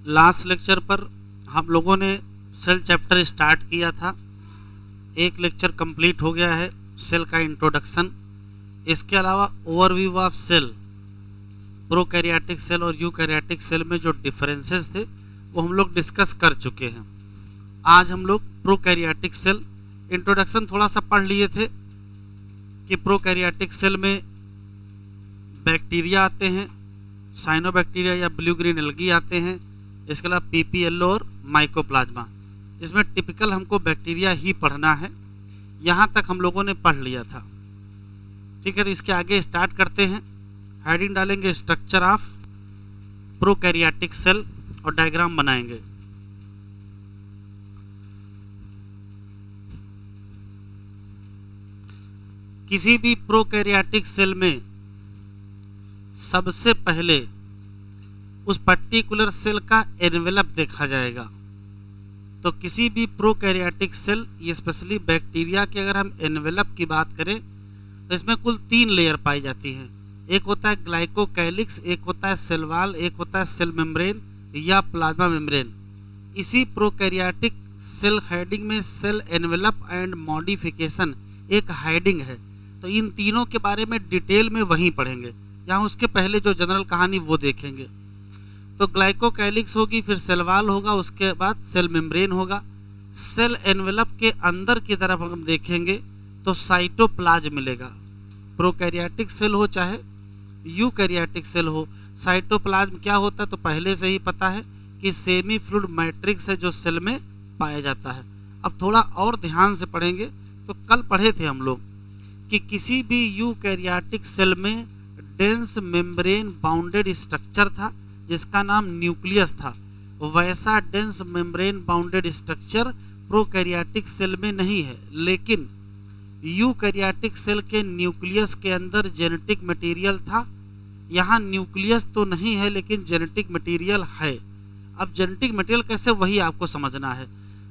Last lecture पर हम लोगों ने सेल चैप्टर स्टार्ट किया था। एक लेक्चर कंप्लीट हो गया है, सेल का इंट्रोडक्शन। इसके अलावा overview of cell, prokaryotic cell और यूकैरियोटिक सेल में जो डिफरेंसेस थे वो हम लोग डिस्कस कर चुके हैं। आज हम लोग प्रोकैरियोटिक सेल इंट्रोडक्शन थोड़ा सा पढ़ लिए थे कि प्रोकैरियोटिक सेल में बैक्टीरिया आते हैं, साइनोबैक्टीरिया या ब्लू ग्रीन एल्गी आते हैं, इसके अलावा पीपीएलओ और माइकोप्लाज्मा। इसमें टिपिकल हमको बैक्टीरिया ही पढ़ना है, यहाँ तक हम लोगों ने पढ़ लिया था। ठीक है, तो इसके आगे स्टार्ट करते हैं। हेडिंग डालेंगे स्ट्रक्चर ऑफ प्रोकैरियोटिक सेल और डायग्राम बनाएंगे। किसी भी प्रोकैरियोटिक सेल में सबसे पहले उस पर्टिकुलर सेल का एनवेलप देखा जाएगा। तो किसी भी प्रोकैरियोटिक सेल, ये स्पेशली बैक्टीरिया के अगर हम एनवेलप की बात करें तो इसमें कुल 3 लेयर पाई जाती हैं। एक होता है ग्लाइकोकैलिक्स, एक होता है सेल वॉल, एक होता है सेल मेम्ब्रेन या प्लाज्मा मेम्ब्रेन। इसी प्रोकैरियोटिक सेल हेडिंग में सेल एनवेलप एंड मॉडिफिकेशन एक हेडिंग है। तो इन तीनों के बारे में डिटेल में वहीं पढ़ेंगे, यहाँ उसके पहले जो जनरल कहानी वो देखेंगे। तो ग्लाइकोकैलिक्स होगी, फिर सेल वॉल होगा, उसके बाद सेल मेम्ब्रेन होगा। सेल एनवेलप के अंदर की तरफ हम देखेंगे तो साइटोप्लाज्म मिलेगा। प्रोकैरियोटिक सेल हो चाहे यूकैरियोटिक सेल हो, साइटोप्लाज्म क्या होता है तो पहले से ही पता है कि सेमी फ्लूइड मैट्रिक्स है जो सेल में पाया जाता है। अब थोड़ा और ध्यान से पढ़ेंगे। तो कल पढ़े थे हम लोग कि किसी भी यूकैरियोटिक सेल में डेंस मेम्ब्रेन बाउंडेड स्ट्रक्चर था जिसका नाम न्यूक्लियस था। वैसा dense membrane bounded structure prokaryotic cell में नहीं है, लेकिन यूकैरियोटिक सेल के न्यूक्लियस के अंदर जेनेटिक मटेरियल था। यहाँ न्यूक्लियस तो नहीं है लेकिन जेनेटिक मटेरियल है। अब जेनेटिक मटेरियल कैसे, वही आपको समझना है।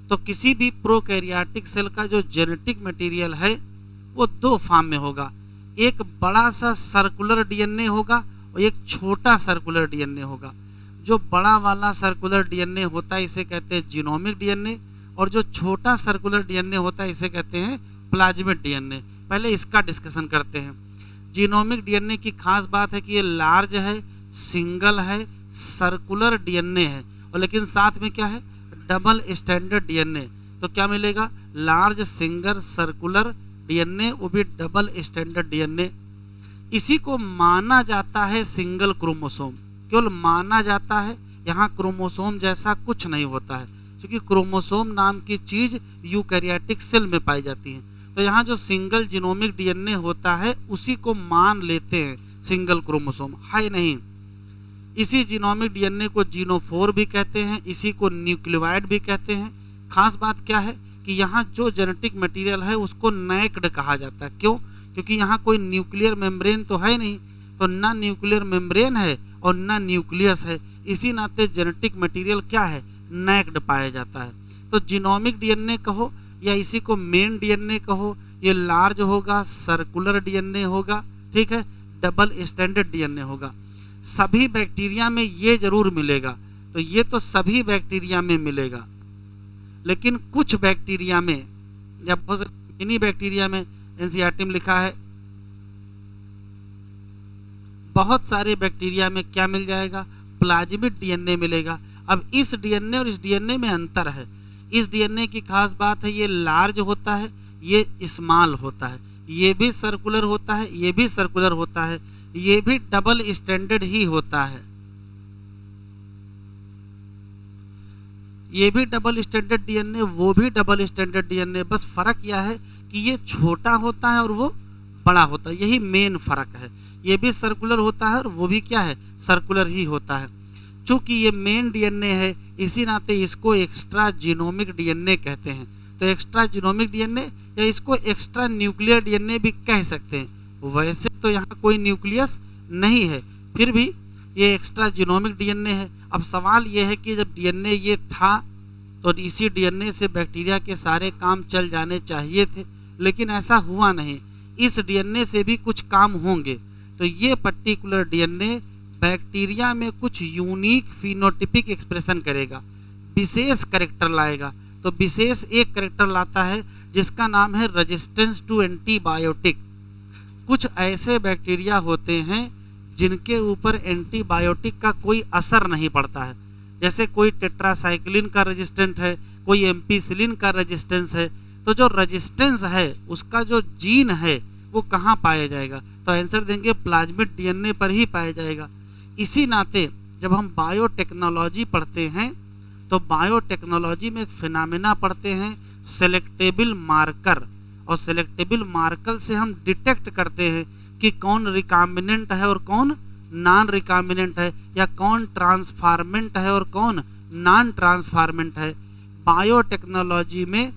तो किसी भी प्रोकैरियोटिक सेल का जो जेनेटिक मटेरियल है वो 2 फॉर्म में होगा। एक बड़ा सा सर्कुलर डीएनए होगा और एक छोटा सर्कुलर डीएनए होगा। जो बड़ा वाला सर्कुलर डीएनए होता है इसे कहते हैं जीनोमिक डीएनए, और जो छोटा सर्कुलर डीएनए होता है इसे कहते हैं प्लाज्मिक डीएनए। पहले इसका डिस्कशन करते हैं। जीनोमिक डीएनए की खास बात है कि ये लार्ज है, सिंगल है, सर्कुलर डीएनए है, और लेकिन साथ में क्या है, डबल स्टैंडर्ड डीएनए। तो क्या मिलेगा, लार्ज सिंगल सर्कुलर डीएनए, वो भी डबल स्टैंडर्ड डीएनए। इसी को माना जाता है सिंगल क्रोमोसोम। केवल माना जाता है, यहाँ क्रोमोसोम जैसा कुछ नहीं होता है, क्योंकि क्रोमोसोम नाम की चीज यूकैरियोटिक सेल में पाई जाती है। तो यहाँ जो सिंगल जीनोमिक डीएनए होता है उसी को मान लेते हैं सिंगल क्रोमोसोम, है नहीं। इसी जीनोमिक डीएनए को जीनोफोर भी कहते हैं, इसी को न्यूक्लियोइड भी कहते हैं। खास बात क्या है कि यहाँ जो जेनेटिक मटेरियल है उसको नैक्ड कहा जाता है। क्यों? क्योंकि यहाँ कोई न्यूक्लियर मेम्ब्रेन तो है नहीं, तो ना न्यूक्लियर मेम्ब्रेन है और ना न्यूक्लियस है। इसी नाते जेनेटिक मटेरियल क्या है, नैक्ड पाया जाता है। तो जीनोमिक डीएनए कहो या इसी को मेन डीएनए कहो, ये लार्ज होगा, सर्कुलर डीएनए होगा, ठीक है, डबल स्टैंडर्ड डीएनए होगा। सभी बैक्टीरिया में ये जरूर मिलेगा। तो ये तो सभी बैक्टीरिया में मिलेगा, लेकिन कुछ बैक्टीरिया में, जब इन्हीं बैक्टीरिया में एनसीईआरटी में लिखा है, बहुत सारे बैक्टीरिया में क्या मिल जाएगा, प्लाज्मिक डीएनए मिलेगा। अब इस डीएनए और इस डीएनए में अंतर है। इस डीएनए की खास बात है ये लार्ज होता है, ये स्मॉल होता है, ये भी सर्कुलर होता है, ये भी सर्कुलर होता है, ये भी डबल स्टैंडर्ड ही होता है, ये भी डबल स्टैंडर्ड डीएनए, वो भी डबल स्टैंडर्ड डीएनए। बस फर्क यह है कि ये छोटा होता है और वो बड़ा होता है, यही मेन फर्क है। ये भी सर्कुलर होता है और वो भी क्या है, सर्कुलर ही होता है। चूंकि ये मेन डीएनए है इसी नाते इसको एक्स्ट्रा जीनोमिक डीएनए कहते हैं। तो एक्स्ट्रा जीनोमिक डीएनए या इसको एक्स्ट्रा न्यूक्लियर डीएनए भी कह सकते हैं। वैसे तो यहाँ कोई न्यूक्लियस नहीं है, फिर भी ये एक्स्ट्रा जीनोमिक डीएनए है। अब सवाल ये है कि जब डीएनए ये था तो इसी डीएनए से बैक्टीरिया के सारे काम चल जाने चाहिए थे, लेकिन ऐसा हुआ नहीं। इस डीएनए से भी कुछ काम होंगे। तो ये पर्टिकुलर डीएनए बैक्टीरिया में कुछ यूनिक फिनोटिपिक एक्सप्रेशन करेगा, विशेष कैरेक्टर लाएगा। तो विशेष एक कैरेक्टर लाता है जिसका नाम है रेजिस्टेंस टू एंटीबायोटिक। कुछ ऐसे बैक्टीरिया होते हैं जिनके ऊपर एंटीबायोटिक का कोई असर नहीं पड़ता है, जैसे कोई टेट्रासाइक्लिन का रेजिस्टेंट है, कोई एम्पीसिलिन का रेजिस्टेंस है। तो जो रेजिस्टेंस है उसका जो जीन है वो कहाँ पाया जाएगा? तो आंसर देंगे प्लाज्मिड डीएनए पर ही पाया जाएगा। इसी नाते जब हम बायोटेक्नोलॉजी पढ़ते हैं तो बायोटेक्नोलॉजी में एक फिनोमेना पढ़ते हैं सेलेक्टेबल मार्कर, और सेलेक्टेबल मार्कर से हम डिटेक्ट करते हैं कि कौन रिकॉम्बिनेंट है और कौन नॉन रिकॉम्बिनेंट है, या कौन ट्रांसफॉर्मेंट है और कौन नॉन ट्रांसफॉर्मेंट है। बायोटेक्नोलॉजी में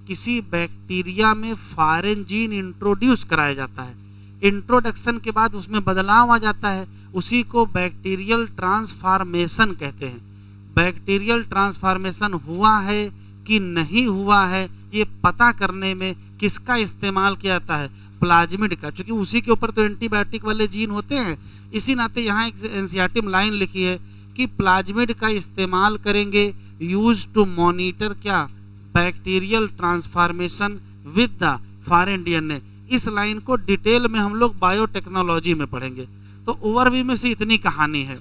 किसी बैक्टीरिया में फॉरेन जीन इंट्रोड्यूस कराया जाता है, इंट्रोडक्शन के बाद उसमें बदलाव आ जाता है, उसी को बैक्टीरियल ट्रांसफॉर्मेशन कहते हैं। बैक्टीरियल ट्रांसफॉर्मेशन हुआ है कि नहीं हुआ है ये पता करने में किसका इस्तेमाल किया जाता है? प्लाज्मिड का, क्योंकि उसी के ऊपर तो एंटीबायोटिक वाले जीन होते हैं। इसी नाते यहाँ एक एनसीईआरटी में लाइन लिखी है कि प्लाज्मिड का इस्तेमाल करेंगे यूज टू मॉनिटर क्या? Bacterial transformation with the foreign DNA. इस लाइन को डिटेल में हम लोग बायोटेक्नोलॉजी में पढ़ेंगे। तो ओवरव्यू में से इतनी कहानी है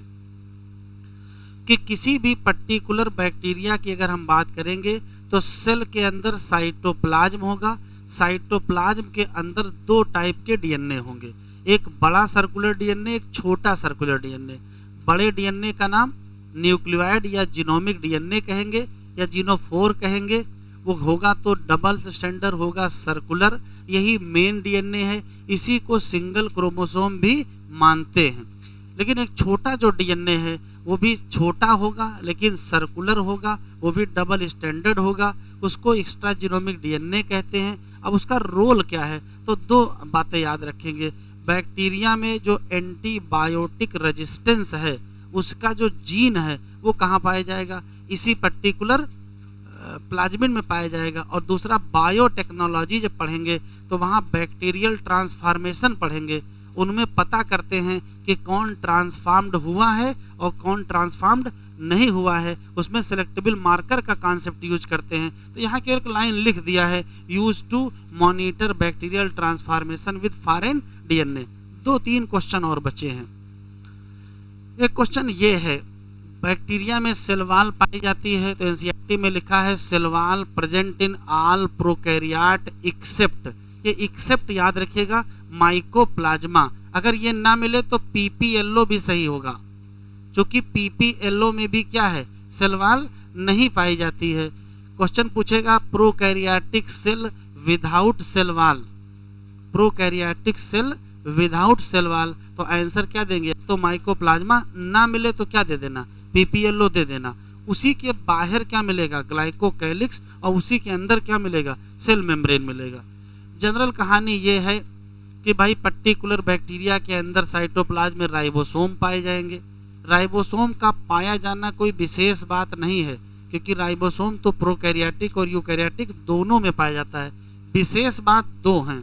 कि किसी भी पर्टिकुलर बैक्टीरिया की अगर हम बात करेंगे तो सेल के अंदर साइटोप्लाज्म होगा, साइटोप्लाज्म के अंदर दो टाइप के डीएनए होंगे, एक बड़ा सर्कुलर डीएनए, एक छोटा सर्कुलर डीएनए। बड़े डीएनए का नाम न्यूक्लियोइड या जीनोमिक डीएनए कहेंगे या जीनोफोर कहेंगे, वो होगा तो डबल स्टैंडर्ड होगा सर्कुलर, यही मेन डीएनए है, इसी को सिंगल क्रोमोसोम भी मानते हैं। लेकिन एक छोटा जो डीएनए है वो भी छोटा होगा लेकिन सर्कुलर होगा, वो भी डबल स्टैंडर्ड होगा, उसको एक्स्ट्रा जीनोमिक डीएनए कहते हैं। अब उसका रोल क्या है? तो दो बातें याद रखेंगे। बैक्टीरिया में जो एंटीबायोटिक रेजिस्टेंस है उसका जो जीन है वो कहाँ पाया जाएगा? इसी पर्टिकुलर प्लाज्मिड में पाया जाएगा। और दूसरा बायोटेक्नोलॉजी जब पढ़ेंगे तो वहाँ बैक्टीरियल ट्रांसफॉर्मेशन पढ़ेंगे, उनमें पता करते हैं कि कौन ट्रांसफॉर्म्ड हुआ है और कौन ट्रांसफॉर्म्ड नहीं हुआ है, उसमें सेलेक्टेबल मार्कर का कॉन्सेप्ट यूज करते हैं। तो यहाँ की एक लाइन लिख दिया है use to monitor bacterial transformation with foreign DNA. 2-3 question और बचे हैं। एक क्वेश्चन ये है, बैक्टीरिया में सेल वॉल पाई जाती है, तो एनसीईआरटी में लिखा है cell wall present in all prokaryote except, ये एक्सेप्ट याद रखिएगा माइकोप्लाज्मा। अगर ये ना मिले तो पीपीएलओ भी सही होगा, क्योंकि पीपीएलओ में भी क्या है? सेल वॉल नहीं पाई जाती है। क्वेश्चन पूछेगा prokaryotic cell without cell wall, prokaryotic cell without cell wall, तो आंसर क्या देंगे? तो माइकोप्लाज्मा, ना मिले तो क्या दे देना? पीपीएलओ दे देना। उसी के बाहर क्या मिलेगा? ग्लाइकोकैलिक्स, और उसी के अंदर क्या मिलेगा? सेल मेम्ब्रेन मिलेगा। जनरल कहानी ये है कि भाई पर्टिकुलर बैक्टीरिया के अंदर साइटोप्लाज्म में राइबोसोम पाए जाएंगे। राइबोसोम का पाया जाना कोई विशेष बात नहीं है, क्योंकि राइबोसोम तो प्रोकैरियोटिक और यूकैरियोटिक दोनों में पाया जाता है। विशेष बात दो हैं।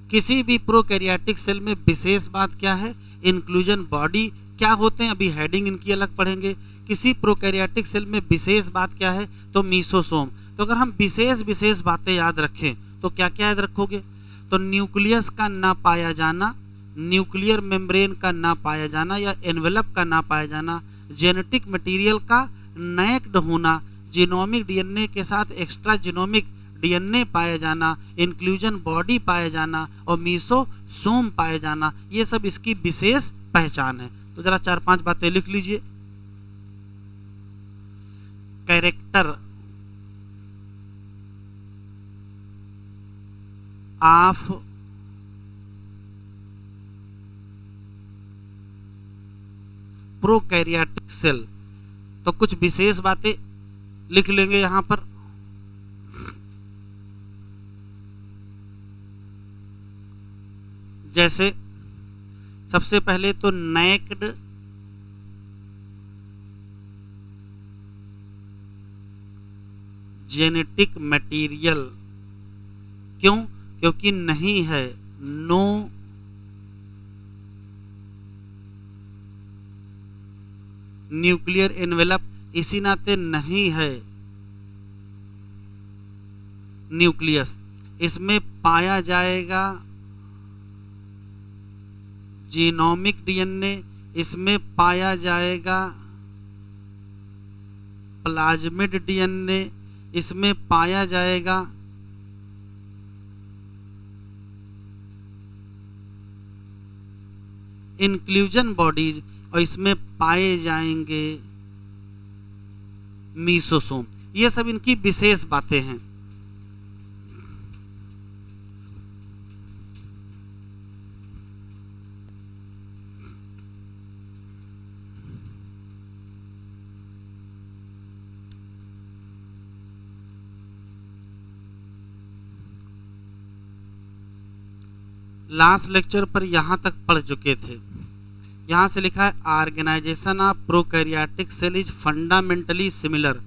किसी भी प्रोकैरियोटिक सेल में विशेष बात क्या है? इंक्लूजन बॉडी क्या होते हैं, अभी हेडिंग इनकी अलग पढ़ेंगे। किसी प्रोकैरियोटिक सेल में विशेष बात क्या है? तो मीसोसोम। तो अगर हम विशेष बातें याद रखें तो क्या क्या याद रखोगे? तो न्यूक्लियस का ना पाया जाना, न्यूक्लियर मेम्ब्रेन का ना पाया जाना या एनवेलप का ना पाया जाना, जेनेटिक मटेरियल का नैक्ड होना, जीनोमिक डीएनए के साथ एक्स्ट्रा जीनोमिक डीएनए पाया जाना, इंक्लूजन बॉडी पाया जाना और मीसोसोम पाया जाना, ये सब इसकी विशेष पहचान है। तो जरा 4-5 बातें लिख लीजिए। कैरेक्टर ऑफ प्रोकैरियोटिक सेल, तो कुछ विशेष बातें लिख लेंगे यहां पर। जैसे सबसे पहले तो नैक्ड जेनेटिक मटेरियल, क्यों? क्योंकि नहीं है, नो न्यूक्लियर एनवेलप, इसी नाते नहीं है न्यूक्लियस। इसमें पाया जाएगा जीनोमिक डीएनए, इसमें पाया जाएगा प्लाज्मिड डीएनए, इसमें पाया जाएगा इंक्लूजन बॉडीज, और इसमें पाए जाएंगे मीसोसोम। ये सब इनकी विशेष बातें हैं। लास्ट लेक्चर पर यहां तक पढ़ चुके थे। यहां से लिखा है organization of prokaryotic cell is fundamentally similar,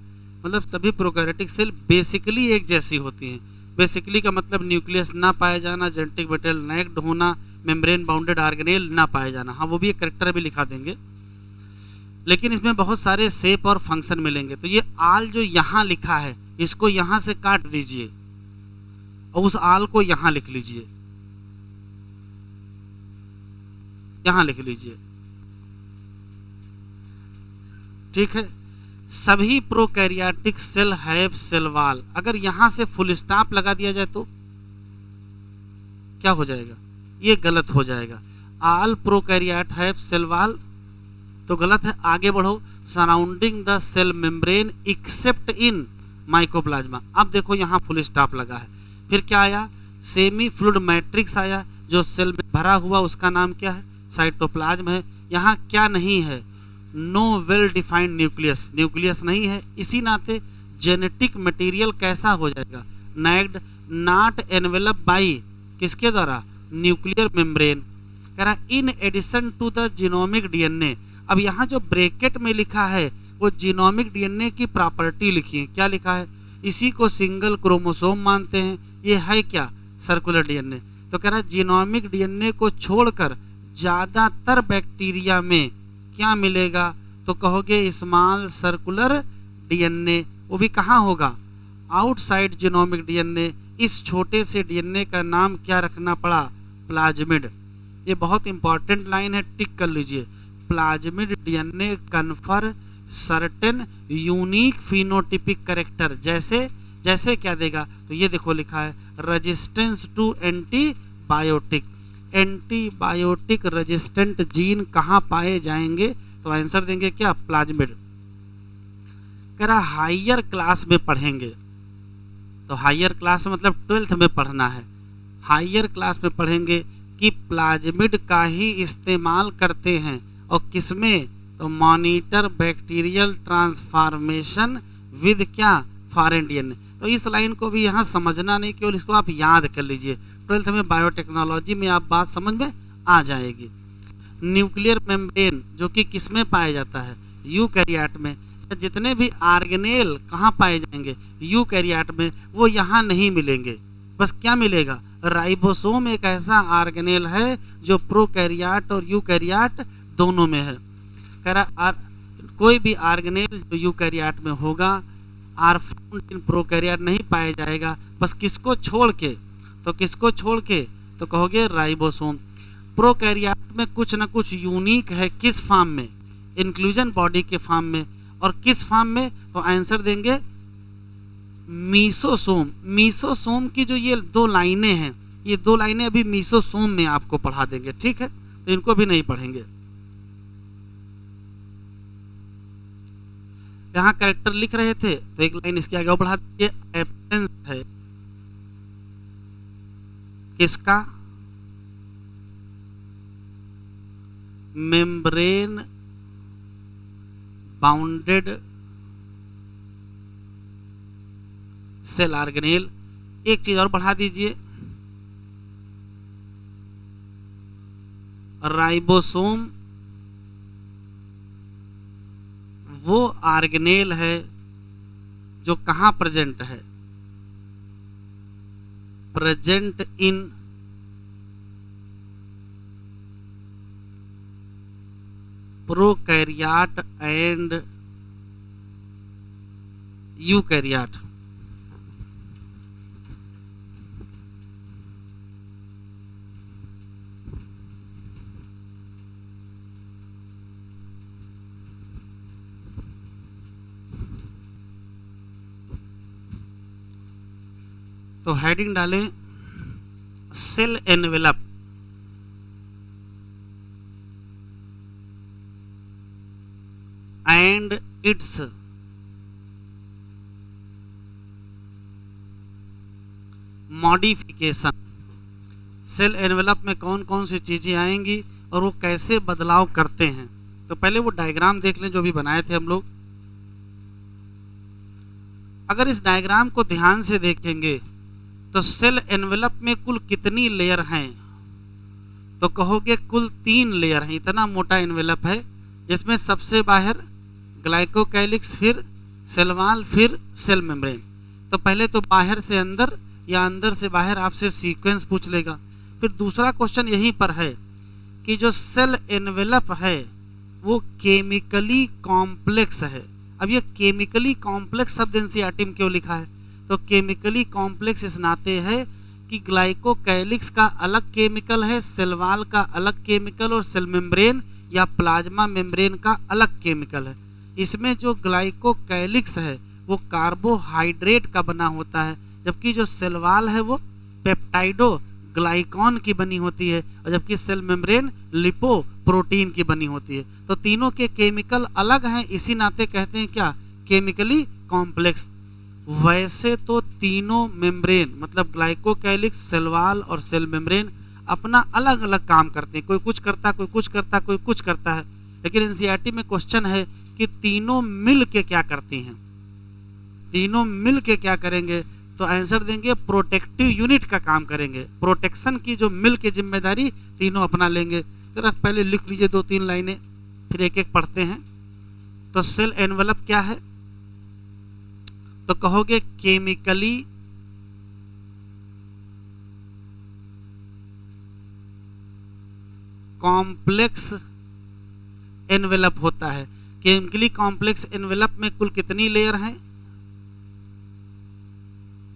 मतलब सभी प्रोकैरियोटिक सेल बेसिकली एक जैसी होती हैं। बेसिकली का मतलब न्यूक्लियस ना पाया जाना, जेनेटिक मटेरियल नेक्ड होना, मेम्ब्रेन बाउंडेड ऑर्गेनेल ना पाया जाना। हाँ, वो भी एक करेक्टर भी लिखा देंगे, लेकिन इसमें बहुत सारे शेप और फंक्शन मिलेंगे। तो ये आल जो यहाँ लिखा है, इसको यहाँ से काट दीजिए और उस आल को यहाँ लिख लीजिए, यहाँ लिख लीजिए, ठीक है। सभी prokaryotic cell have cell wall. अगर यहां से फुल स्टॉप लगा दिया जाए तो क्या हो जाएगा? ये गलत हो जाएगा। All prokaryote have cell wall तो गलत है, आगे बढ़ो। Surrounding the cell membrane except in mycoplasma. अब देखो यहां फुल स्टॉप लगा है, फिर क्या आया? सेमी फ्लूइड मैट्रिक्स आया, जो सेल में भरा हुआ उसका नाम क्या है? साइटोप्लाज्म है। यहाँ क्या नहीं है? No well defined nucleus, nucleus नहीं है। इसी नाते जेनेटिक मटेरियल कैसा हो जाएगा? नैग्ड, नॉट एनवेलप बाई, किसके द्वारा? Nuclear membrane. कह रहा in addition to the genomic DNA. अब यहाँ जो ब्रैकेट में लिखा है वो जीनोमिक डीएनए की प्रॉपर्टी लिखी है। क्या लिखा है? इसी को सिंगल क्रोमोसोम मानते हैं। ये है क्या? Circular DNA. तो कह रहा है जीनोमिक डीएनए को छोड़कर ज्यादातर बैक्टीरिया में क्या मिलेगा? तो कहोगे स्मॉल सर्कुलर डीएनए। वो भी कहाँ होगा? Outside genomic DNA. इस छोटे से डीएनए का नाम क्या रखना पड़ा? प्लाज्मिड। ये बहुत इंपॉर्टेंट लाइन है, टिक कर लीजिए। Plasmid DNA confer certain unique phenotypic character. जैसे जैसे क्या देगा? तो ये देखो लिखा है resistance to antibiotic. Antibiotic resistant gene कहाँ पाए जाएंगे? तो आंसर देंगे क्या? प्लाज्मिड। कह रहा हायर क्लास में पढ़ेंगे, तो हायर क्लास मतलब 12th में पढ़ना है। हायर क्लास में पढ़ेंगे कि प्लाज्मिड का ही इस्तेमाल करते हैं और किसमें? तो मॉनिटर बैक्टीरियल ट्रांसफॉर्मेशन विद क्या? Foreign DNA. तो इस लाइन को भी यहाँ समझना नहीं, केवल इसको आप याद कर लीजिए। 12th में बायोटेक्नोलॉजी में आप बात समझ में आ जाएगी। न्यूक्लियर मेम्ब्रेन जो कि किसमें पाया जाता है? यूकैरियोट में। जितने भी ऑर्गेनेल कहाँ पाए जाएंगे? यूकैरियोट में। वो यहाँ नहीं मिलेंगे, बस क्या मिलेगा? राइबोसोम एक ऐसा ऑर्गेनेल है जो प्रोकैरियोट और यूकैरियोट दोनों में है। कह रहा कोई भी ऑर्गेनेल जो यूकैरियोट में होगा आर फाउंड इन प्रोकैरियोट नहीं पाया जाएगा। बस किसको छोड़ के? तो किसको छोड़ के? तो कहोगे राइबोसोम। प्रोकैरियोट में कुछ ना कुछ यूनिक है, किस फॉर्म में? इंक्लूजन बॉडी के फॉर्म में। और किस फॉर्म में? तो आंसर देंगे मीसोसोम। मीसोसोम की जो ये दो लाइनें हैं, ये दो लाइनें अभी मीसोसोम में आपको पढ़ा देंगे, ठीक है। तो इनको भी नहीं पढ़ेंगे। यहाँ कैरेक्टर लिख रहे थे तो एक लाइन इसके आगे और बढ़ा दीजिए। एब्सेंस है किसका? Membrane bounded cell organelle. एक चीज और बढ़ा दीजिए, राइबोसोम वो ऑर्गेनेल है जो कहां प्रेजेंट है? Present in prokaryote and eukaryote. तो हेडिंग डालें cell envelope and its modification. Cell envelope में कौन कौन सी चीजें आएंगी और वो कैसे बदलाव करते हैं। तो पहले वो डायग्राम देख लें जो भी बनाए थे हम लोग। अगर इस डायग्राम को ध्यान से देखेंगे तो सेल एनवेलप में कुल कितनी लेयर हैं, तो कहोगे कुल 3 लेयर हैं। इतना मोटा एनवेलप है जिसमें सबसे बाहर ग्लाइकोकैलिक्स, फिर सेल वॉल, फिर सेल मेम्ब्रेन। तो पहले तो बाहर से अंदर या अंदर से बाहर आपसे सीक्वेंस पूछ लेगा। फिर दूसरा क्वेश्चन यहीं पर है कि जो सेल एनवेलप है वो केमिकली कॉम्प्लेक्स है। अब ये केमिकली कॉम्प्लेक्स शब्द एनसीईआरटी में क्यों लिखा है, तो केमिकली कॉम्प्लेक्स इस नाते है कि ग्लाइकोकैलिक्स का अलग केमिकल है, सेल वॉल का अलग केमिकल और सेल मेम्ब्रेन या प्लाज्मा मेम्ब्रेन का अलग केमिकल है। इसमें जो ग्लाइकोकैलिक्स है वो कार्बोहाइड्रेट का बना होता है, जबकि जो सेल वॉल है वो पेप्टाइडो ग्लाइकॉन की बनी होती है, और जबकि सेल मेम्ब्रेन लिपो प्रोटीन की बनी होती है। तो तीनों के केमिकल अलग हैं, इसी नाते कहते हैं क्या, केमिकली कॉम्प्लेक्स। वैसे तो तीनों मेम्ब्रेन मतलब ग्लाइकोकैलिक्स, सेल वॉल और सेल मेम्ब्रेन अपना अलग अलग काम करते हैं। कोई कुछ करता, कोई कुछ करता, कोई कुछ करता है। लेकिन एनसीईआरटी में क्वेश्चन है कि तीनों मिल के क्या करती हैं, तीनों मिल के क्या करेंगे, तो आंसर देंगे प्रोटेक्टिव यूनिट का काम करेंगे। प्रोटेक्शन की जो मिल के जिम्मेदारी तीनों अपना लेंगे। जरा पहले लिख लीजिए 2-3 लाइनें, फिर एक एक पढ़ते हैं। तो सेल एनवेलप क्या है, तो कहोगे केमिकली कॉम्प्लेक्स एनवेलप होता है। केमिकली कॉम्प्लेक्स एनवेलप में कुल कितनी लेयर हैं,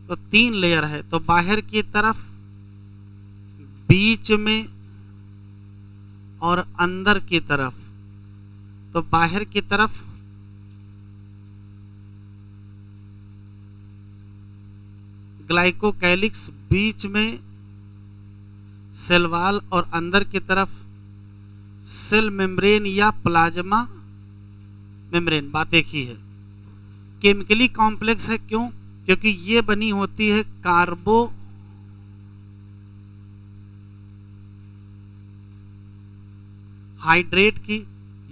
तो 3 लेयर है। तो बाहर की तरफ, बीच में और अंदर की तरफ। तो बाहर की तरफ ग्लाइकोकैलिक्स, बीच में सेल वॉल और अंदर की तरफ सेल मेम्ब्रेन या प्लाज्मा मेम्ब्रेन। बात एक ही है। केमिकली कॉम्प्लेक्स है क्यों, क्योंकि ये बनी होती है कार्बोहाइड्रेट की,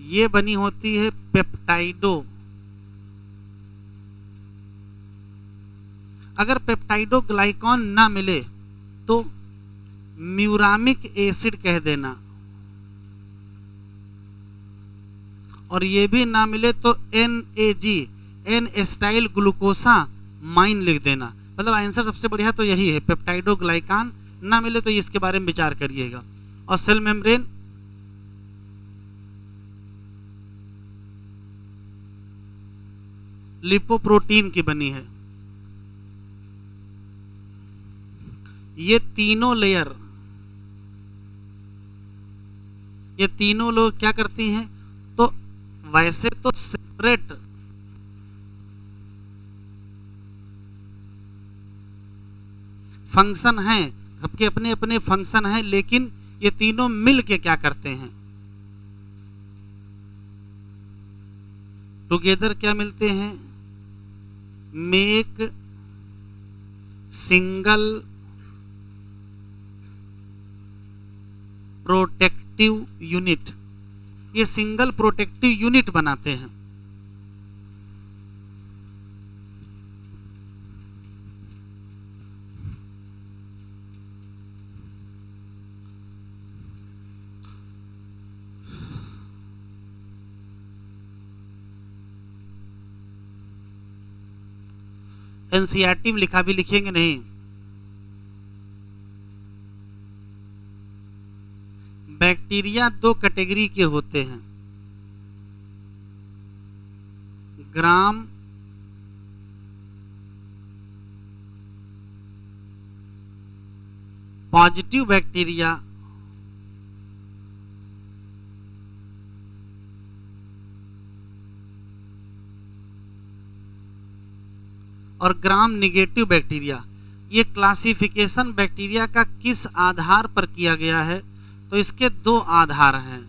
ये बनी होती है पेप्टाइडो। अगर पेप्टाइडो ग्लाइकॉन ना मिले तो म्यूरामिक एसिड कह देना, और ये भी ना मिले तो NAG एन एस्टाइल ग्लूकोसा माइन लिख देना। मतलब आंसर सबसे बढ़िया तो यही है, पेप्टाइडो ग्लाइकान ना मिले तो इसके बारे में विचार करिएगा। और सेल मेम्ब्रेन लिपोप्रोटीन की बनी है। ये तीनों लेयर, ये तीनों लोग क्या करती हैं, तो वैसे तो सेपरेट फंक्शन हैं, सबके अपने अपने फंक्शन हैं, लेकिन ये तीनों मिल के क्या करते हैं, टुगेदर क्या मिलते हैं, मेक सिंगल प्रोटेक्टिव यूनिट। ये सिंगल प्रोटेक्टिव यूनिट बनाते हैं। एनसीईआरटी में लिखा भी लिखेंगे नहीं। बैक्टीरिया 2 कैटेगरी के होते हैं, ग्राम पॉजिटिव बैक्टीरिया और ग्राम निगेटिव बैक्टीरिया। ये क्लासिफिकेशन बैक्टीरिया का किस आधार पर किया गया है? तो इसके दो आधार हैं।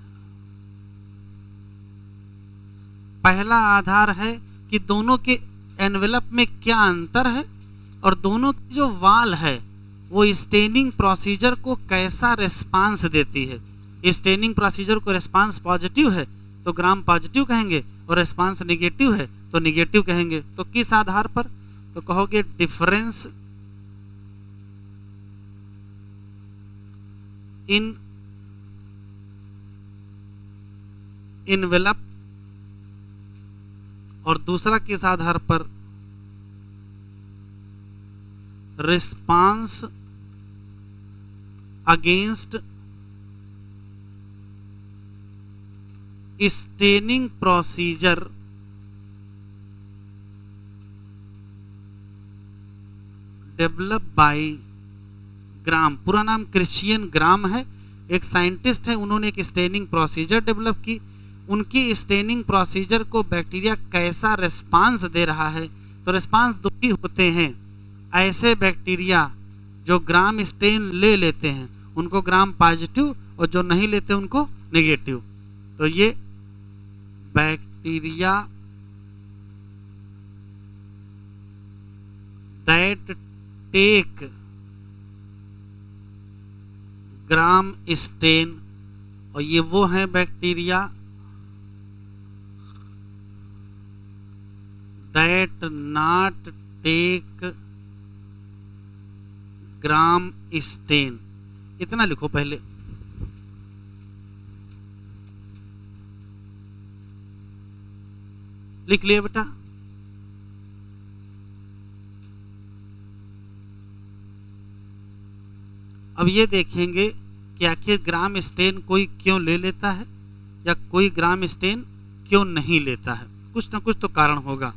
पहला आधार है कि दोनों के एनवेलप में क्या अंतर है और दोनों की जो वाल है वो स्टेनिंग प्रोसीजर को कैसा रिस्पांस देती है। स्टेनिंग प्रोसीजर को रिस्पांस पॉजिटिव है तो ग्राम पॉजिटिव कहेंगे और रिस्पांस निगेटिव है तो निगेटिव कहेंगे। तो किस आधार पर? तो कहोगे डिफरेंस इन इनवेलप, और दूसरा किस आधार पर? Response against staining procedure develop by Gram. पूरा नाम क्रिश्चियन ग्राम है, एक साइंटिस्ट है, उन्होंने एक स्टेनिंग प्रोसीजर डेवलप की। उनकी स्टेनिंग प्रोसीजर को बैक्टीरिया कैसा रिस्पांस दे रहा है? तो रिस्पांस दो ही होते हैं। ऐसे बैक्टीरिया जो ग्राम स्टेन ले लेते हैं उनको ग्राम पॉजिटिव और जो नहीं लेते उनको नेगेटिव। तो ये bacteria that take gram stain, और ये वो है bacteria that not take gram stain. इतना लिखो पहले। लिख लिया बेटा? अब ये देखेंगे कि आखिर ग्राम स्टेन कोई क्यों ले लेता है या कोई ग्राम स्टेन क्यों नहीं लेता है। कुछ ना कुछ तो कारण होगा।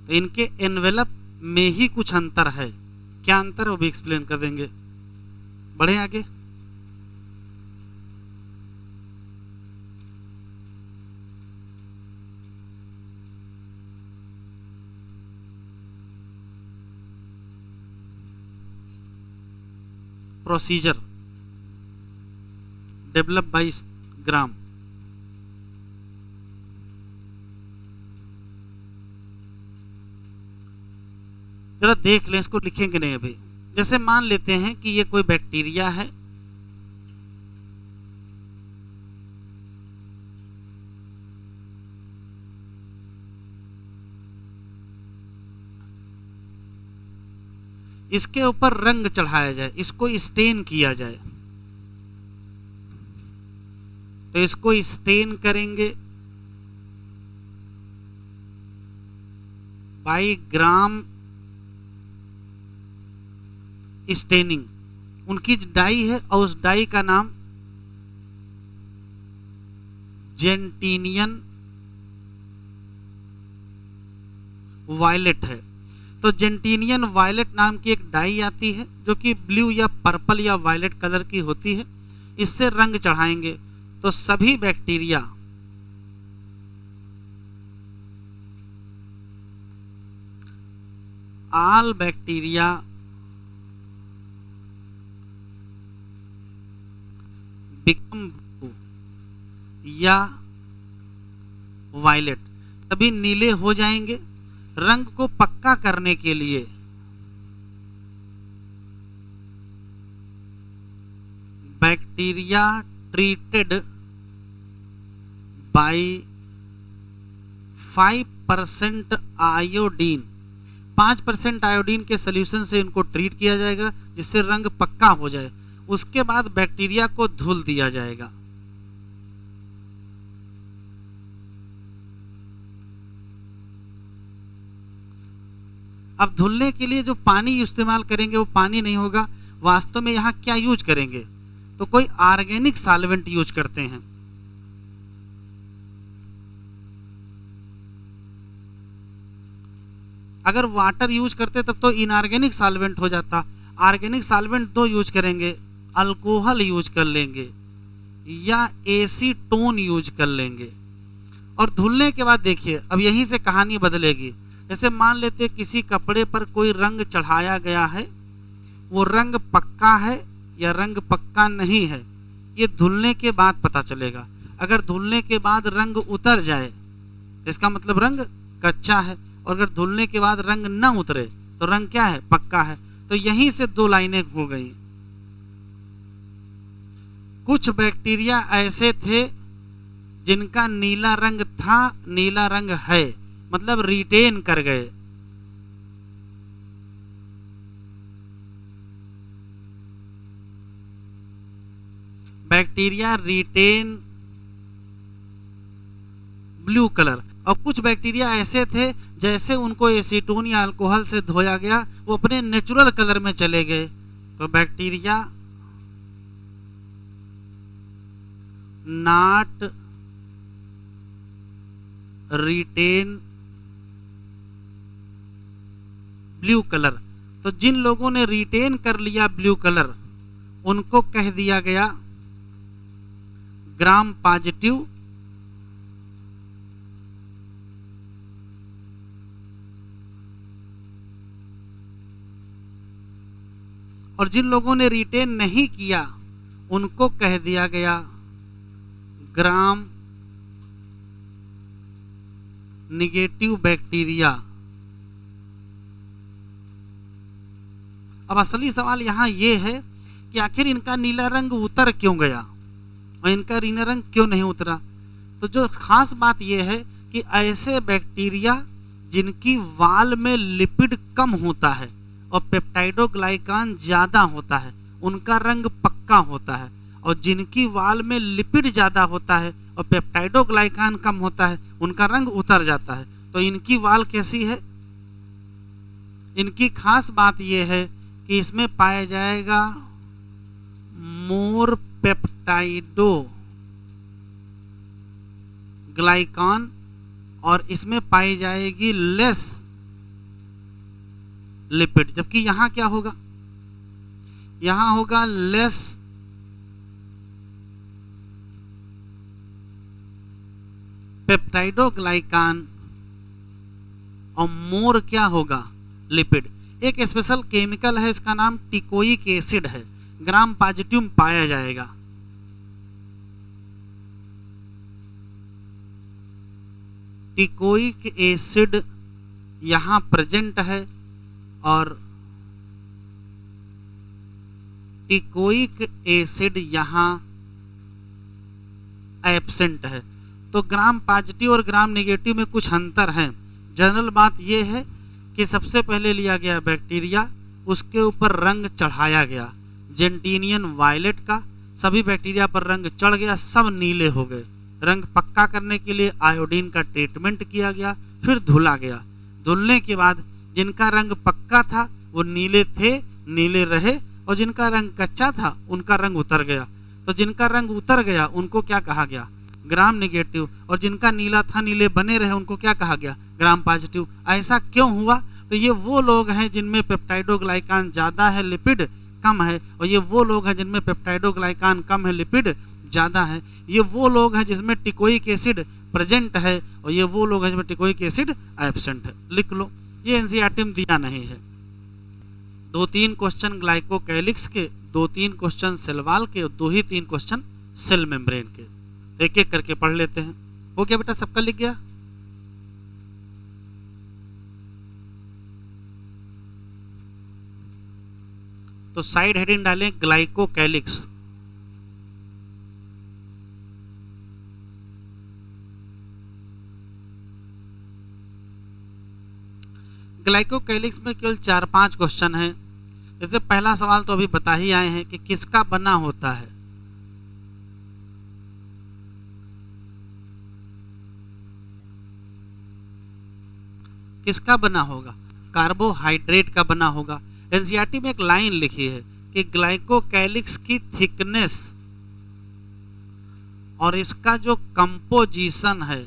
तो इनके एनवेलप में ही कुछ अंतर है। क्या अंतर है वो भी एक्सप्लेन कर देंगे। बढ़े आगे। प्रोसीजर डेवलप बाय ग्राम। जरा देख लें, इसको लिखेंगे नहीं अभी। जैसे मान लेते हैं कि ये कोई बैक्टीरिया है, इसके ऊपर रंग चढ़ाया जाए, इसको स्टेन किया जाए। तो इसको स्टेन करेंगे बाय ग्राम स्टेनिंग। उनकी डाई है और उस डाई का नाम जेंटीनियन वायलेट है। तो जेंटीनियन वायलेट नाम की एक डाई आती है जो कि ब्लू या पर्पल या वायलेट कलर की होती है। इससे रंग चढ़ाएंगे तो सभी bacteria all bacteria become blue या वायलेट, सभी नीले हो जाएंगे। रंग को पक्का करने के लिए bacteria treated by 5% iodine, 5% iodine के सोल्यूशन से इनको ट्रीट किया जाएगा जिससे रंग पक्का हो जाए। उसके बाद बैक्टीरिया को धुल दिया जाएगा। अब धुलने के लिए जो पानी इस्तेमाल करेंगे वो पानी नहीं होगा। वास्तव में यहां क्या यूज करेंगे? तो कोई ऑर्गेनिक सॉल्वेंट यूज करते हैं। अगर वाटर यूज करते तब तो इनऑर्गेनिक सॉल्वेंट हो जाता, ऑर्गेनिक सॉल्वेंट दो यूज करेंगे, अल्कोहल यूज कर लेंगे या एसीटोन यूज कर लेंगे। और धुलने के बाद देखिए अब यहीं से कहानी बदलेगी। जैसे मान लेते किसी कपड़े पर कोई रंग चढ़ाया गया है, वो रंग पक्का है या रंग पक्का नहीं है, ये धुलने के बाद पता चलेगा। अगर धुलने के बाद रंग उतर जाए इसका मतलब रंग कच्चा है, और अगर धुलने के बाद रंग न उतरे तो रंग क्या है, पक्का है। तो यहीं से दो लाइनें हो गई। कुछ बैक्टीरिया ऐसे थे जिनका नीला रंग था, नीला रंग है, मतलब रिटेन कर गए। Bacteria retain blue colour. और कुछ बैक्टीरिया ऐसे थे जैसे उनको एसीटोन या अल्कोहल से धोया गया, वो अपने नेचुरल कलर में चले गए। तो bacteria not retain blue colour. तो जिन लोगों ने रिटेन कर लिया ब्लू कलर उनको कह दिया गया ग्राम पॉजिटिव और जिन लोगों ने रिटेन नहीं किया उनको कह दिया गया ग्राम निगेटिव बैक्टीरिया। अब असली सवाल यहां यह है कि आखिर इनका नीला रंग उतर क्यों गया और इनका नीला रंग क्यों नहीं उतरा। तो जो खास बात यह है कि ऐसे बैक्टीरिया जिनकी वाल में लिपिड कम होता है और पेप्टाइडोग्लाइकान ज्यादा होता है उनका रंग पक्का होता है, और जिनकी वाल में लिपिड ज्यादा होता है और पेप्टाइडोग्लाइकान कम होता है उनका रंग उतर जाता है। तो इनकी वाल कैसी है, इनकी खास बात यह है कि इसमें पाया जाएगा मोर पेप्टाइडो ग्लाइकान और इसमें पाई जाएगी लेस लिपिड। जबकि यहां क्या होगा, यहां होगा लेस पेप्टाइडोग्लाइकान और मोर क्या होगा, लिपिड। एक स्पेशल केमिकल है, इसका नाम टिकोइक एसिड है, ग्राम पॉजिटिव में पाया जाएगा। टिकोइक एसिड यहां प्रेजेंट है और टिकोइक एसिड यहां एब्सेंट है। तो ग्राम पॉजिटिव और ग्राम नेगेटिव में कुछ अंतर है। जनरल बात यह है कि सबसे पहले लिया गया बैक्टीरिया, उसके ऊपर रंग चढ़ाया गया जेंटीनियन वायलेट का, सभी बैक्टीरिया पर रंग चढ़ गया, सब नीले हो गए। रंग पक्का करने के लिए आयोडीन का ट्रीटमेंट किया गया, फिर धुला गया। धुलने के बाद जिनका रंग पक्का था वो नीले थे, नीले रहे, और जिनका रंग कच्चा था उनका रंग उतर गया। तो जिनका रंग उतर गया उनको क्या कहा गया, ग्राम नेगेटिव, और जिनका नीला था नीले बने रहे उनको क्या कहा गया, ग्राम पॉजिटिव। ऐसा क्यों हुआ, तो ये वो लोग हैं जिनमें पेप्टाइडोग्लाइकान ज्यादा है, लिपिड कम है, और ये वो लोग हैं जिनमें पेप्टाइडोग्लाइकान कम है, लिपिड ज्यादा है। ये वो लोग हैं जिसमें टिकोइक एसिड प्रेजेंट है, और ये वो लोग हैं जिसमें टिकोइक एसिड एब्सेंट है। लिख लो, ये एनसीईआरटी में दिया नहीं है। 2-3 क्वेश्चन ग्लाइकोकैलिक्स के, 2-3 क्वेश्चन सेल वॉल के, 2 ही 3 क्वेश्चन सेल मेम्ब्रेन के। एक एक करके पढ़ लेते हैं। हो गया बेटा, सबका लिख गया? तो साइड हेडिंग डालें ग्लाइकोकैलिक्स। ग्लाइकोकैलिक्स में केवल 4-5 क्वेश्चन हैं। जैसे पहला सवाल तो अभी बता ही आए हैं कि किसका बना होता है, किसका बना होगा, कार्बोहाइड्रेट का बना होगा। एनसीईआरटी में एक लाइन लिखी है कि ग्लाइकोकैलिक्स की थिकनेस और इसका जो कंपोजिशन है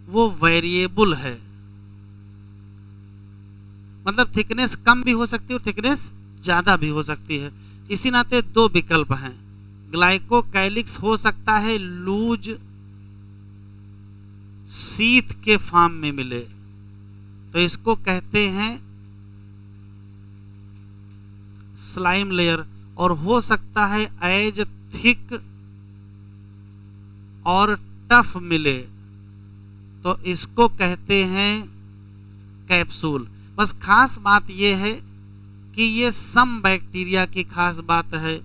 वो वेरिएबल है। मतलब थिकनेस कम भी हो सकती है और थिकनेस ज़्यादा भी हो सकती है। इसी नाते दो विकल्प हैं, ग्लाइकोकाइलिक्स हो सकता है लूज शीथ के फॉर्म में मिले, तो इसको कहते हैं स्लाइम लेयर, और हो सकता है एज थिक और टफ मिले, तो इसको कहते हैं कैप्सूल। बस खास बात यह है कि ये सम बैक्टीरिया की खास बात है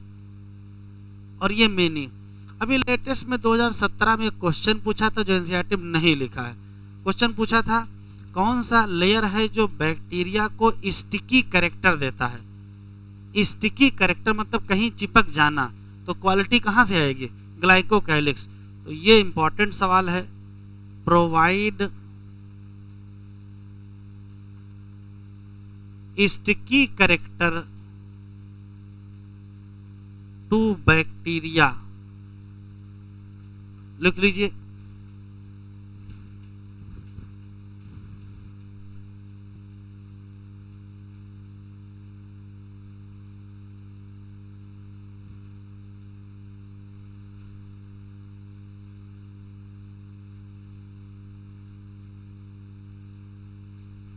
और ये मेनी। अभी लेटेस्ट में 2017 में एक क्वेश्चन पूछा था जो एनसीईआरटी में नहीं लिखा है। क्वेश्चन पूछा था कौन सा लेयर है जो बैक्टीरिया को स्टिकी कैरेक्टर देता है। स्टिकी कैरेक्टर मतलब कहीं चिपक जाना, तो क्वालिटी कहाँ से आएगी, ग्लाइकोकाइलिक्स। तो ये इंपॉर्टेंट सवाल है। Provide sticky character to bacteria, लिख लीजिए।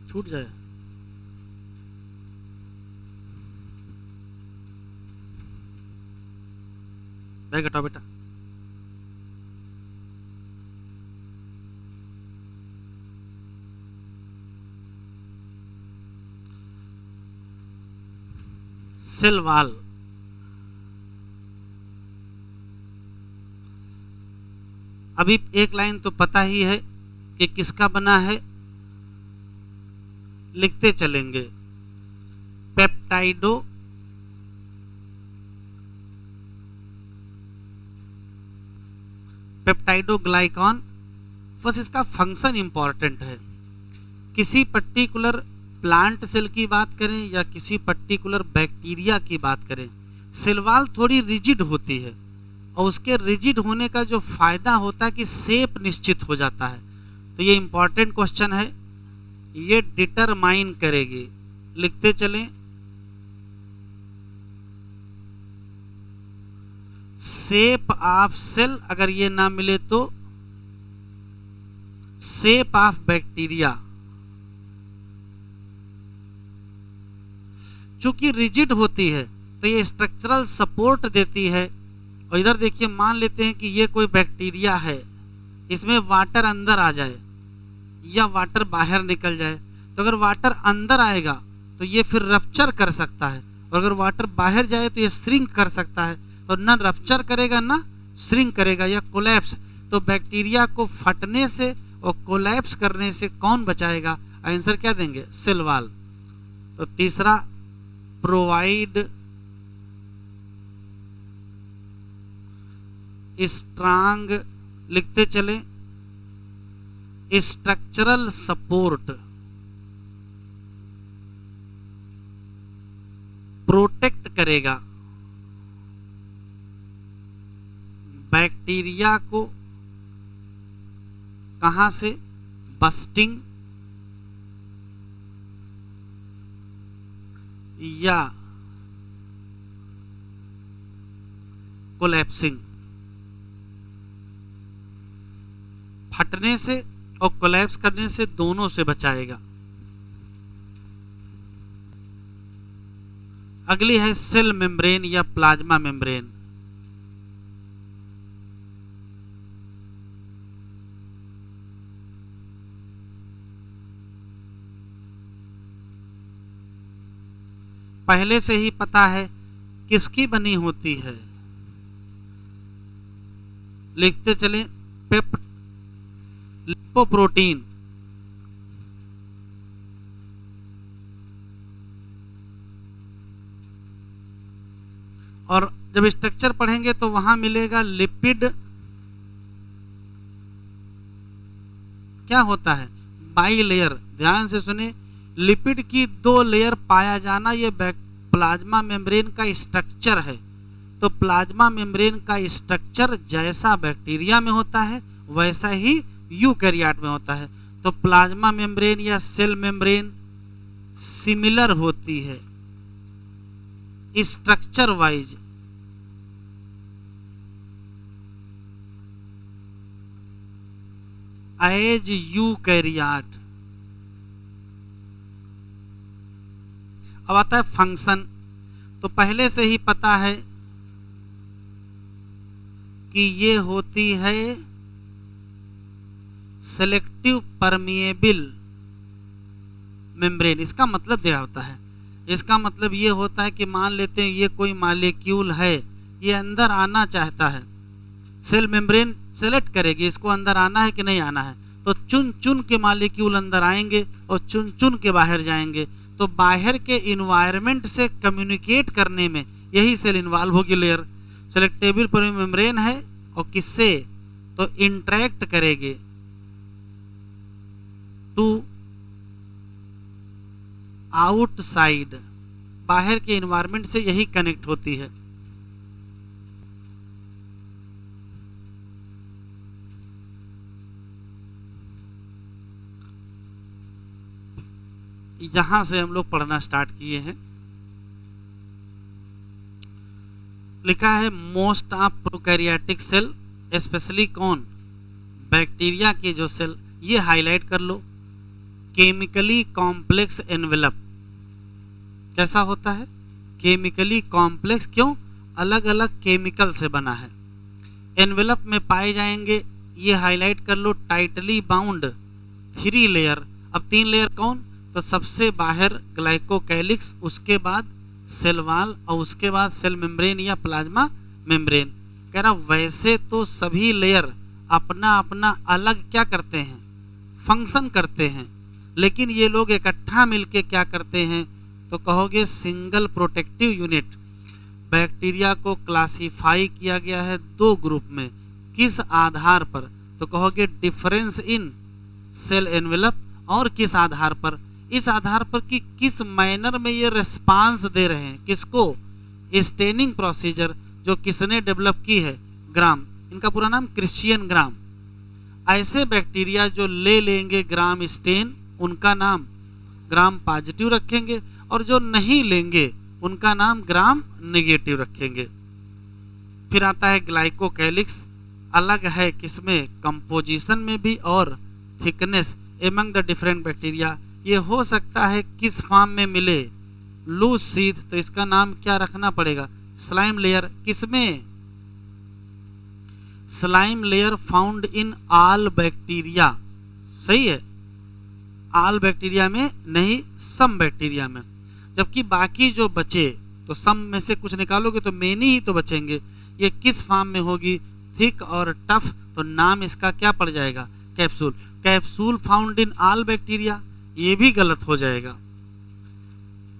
छूट जाए, बैग हटाओ बेटा। सेल वॉल, अभी एक लाइन तो पता ही है कि किसका बना है, लिखते चलेंगे। पेप्टाइडो पेप्टाइडोग्लाइकॉन, बस इसका फंक्शन इंपॉर्टेंट है। किसी पर्टिकुलर प्लांट सेल की बात करें या किसी पर्टिकुलर बैक्टीरिया की बात करें, सेल वॉल थोड़ी रिजिड होती है और उसके रिजिड होने का जो फायदा होता है कि शेप निश्चित हो जाता है। तो ये इंपॉर्टेंट क्वेश्चन है, ये डिटरमाइन करेगी। लिखते चलें, शेप ऑफ सेल, अगर ये ना मिले तो शेप ऑफ बैक्टीरिया। चूंकि रिजिड होती है तो ये स्ट्रक्चरल सपोर्ट देती है। और इधर देखिए, मान लेते हैं कि ये कोई बैक्टीरिया है, इसमें वाटर अंदर आ जाए या वाटर बाहर निकल जाए, तो अगर वाटर अंदर आएगा तो ये फिर रप्चर कर सकता है, और अगर वाटर बाहर जाए तो ये श्रिंक कर सकता है। तो ना रप्चर करेगा ना श्रिंक करेगा या कोलैप्स। तो बैक्टीरिया को फटने से और कोलैप्स करने से कौन बचाएगा? आंसर क्या देंगे? Cell wall. तो तीसरा, प्रोवाइड स्ट्रांग, लिखते चलें, स्ट्रक्चरल सपोर्ट, प्रोटेक्ट करेगा बैक्टीरिया को कहां से? बस्टिंग या कोलैप्सिंग। फटने से और कोलैप्स करने से दोनों से बचाएगा। अगली है सेल मेम्ब्रेन या प्लाज्मा मेम्ब्रेन। पहले से ही पता है किसकी बनी होती है, लिखते चलें, लिपोप्रोटीन। और जब स्ट्रक्चर पढ़ेंगे तो वहां मिलेगा लिपिड, क्या होता है? By layer. ध्यान से सुने, लिपिड की 2 लेयर पाया जाना ये प्लाज्मा मेम्ब्रेन का स्ट्रक्चर है। तो प्लाज्मा मेम्ब्रेन का स्ट्रक्चर जैसा बैक्टीरिया में होता है वैसा ही यूकैरियोट में होता है। तो प्लाज्मा मेम्ब्रेन या सेल मेम्ब्रेन सिमिलर होती है स्ट्रक्चर वाइज एज यूकैरियोट। अब आता है फंक्शन। तो पहले से ही पता है कि ये होती है सेलेक्टिव परमिएबल मेम्ब्रेन। इसका मतलब क्या होता है? इसका मतलब ये होता है कि मान लेते हैं ये कोई मॉलिक्यूल है, ये अंदर आना चाहता है, सेल मेम्ब्रेन सेलेक्ट करेगी इसको अंदर आना है कि नहीं आना है, तो चुन चुन के मॉलिक्यूल अंदर आएंगे और चुन चुन के बाहर जाएंगे। तो बाहर के इन्वायरमेंट से कम्युनिकेट करने में यही सेल इन्वॉल्व होगी। लेयर सेलेक्टेबल परमिएबल मेम्ब्रेन है और किससे? तो इंटरेक्ट करेंगे टू आउटसाइड, बाहर के इन्वायरमेंट से यही कनेक्ट होती है। यहां से हम लोग पढ़ना स्टार्ट किए हैं। लिखा है most of prokaryotic cell specially कौन? बैक्टीरिया के जो सेल, ये हाईलाइट कर लो। केमिकली कॉम्प्लेक्स एनवेलप कैसा होता है? Chemically complex. क्यों? अलग अलग केमिकल से बना है। एनवेलप में पाए जाएंगे, ये हाईलाइट कर लो, टाइटली बाउंड 3 लेयर। अब 3 लेयर कौन? तो सबसे बाहर ग्लाइकोकैलिक्स, उसके बाद सेल वॉल और उसके बाद सेल मेम्ब्रेन या प्लाज्मा मेम्ब्रेन। कह रहा वैसे तो सभी लेयर अपना अपना अलग क्या करते हैं? फंक्शन करते हैं, लेकिन ये लोग इकट्ठा मिलके क्या करते हैं? तो कहोगे सिंगल प्रोटेक्टिव यूनिट। बैक्टीरिया को क्लासिफाई किया गया है 2 ग्रुप में। किस आधार पर? तो कहोगे डिफरेंस इन सेल एनवेलप। और किस आधार पर? इस आधार पर कि किस मैनर में ये रिस्पांस दे रहे हैं। किसको? स्टेनिंग प्रोसीजर जो किसने डेवलप की है? ग्राम। इनका पूरा नाम क्रिश्चियन ग्राम। ऐसे बैक्टीरिया जो ले लेंगे ग्राम स्टेन, उनका नाम ग्राम पॉजिटिव रखेंगे, और जो नहीं लेंगे उनका नाम ग्राम नेगेटिव रखेंगे। फिर आता है ग्लाइकोकैलिक्स। अलग है किसमें? कंपोजिशन में भी और thickness among the different bacteria. ये हो सकता है किस फॉर्म में मिले? लूज सीध, तो इसका नाम क्या रखना पड़ेगा? Slime layer. किसमें? Slime layer found in all bacteria. सही है, ऑल बैक्टीरिया में नहीं, सम बैक्टीरिया में। जबकि बाकी जो बचे, तो सम में से कुछ निकालोगे तो मेनी ही तो बचेंगे। ये किस फॉर्म में होगी? थिक और टफ, तो नाम इसका क्या पड़ जाएगा? Capsule. Capsule found in all bacteria, ये भी गलत हो जाएगा।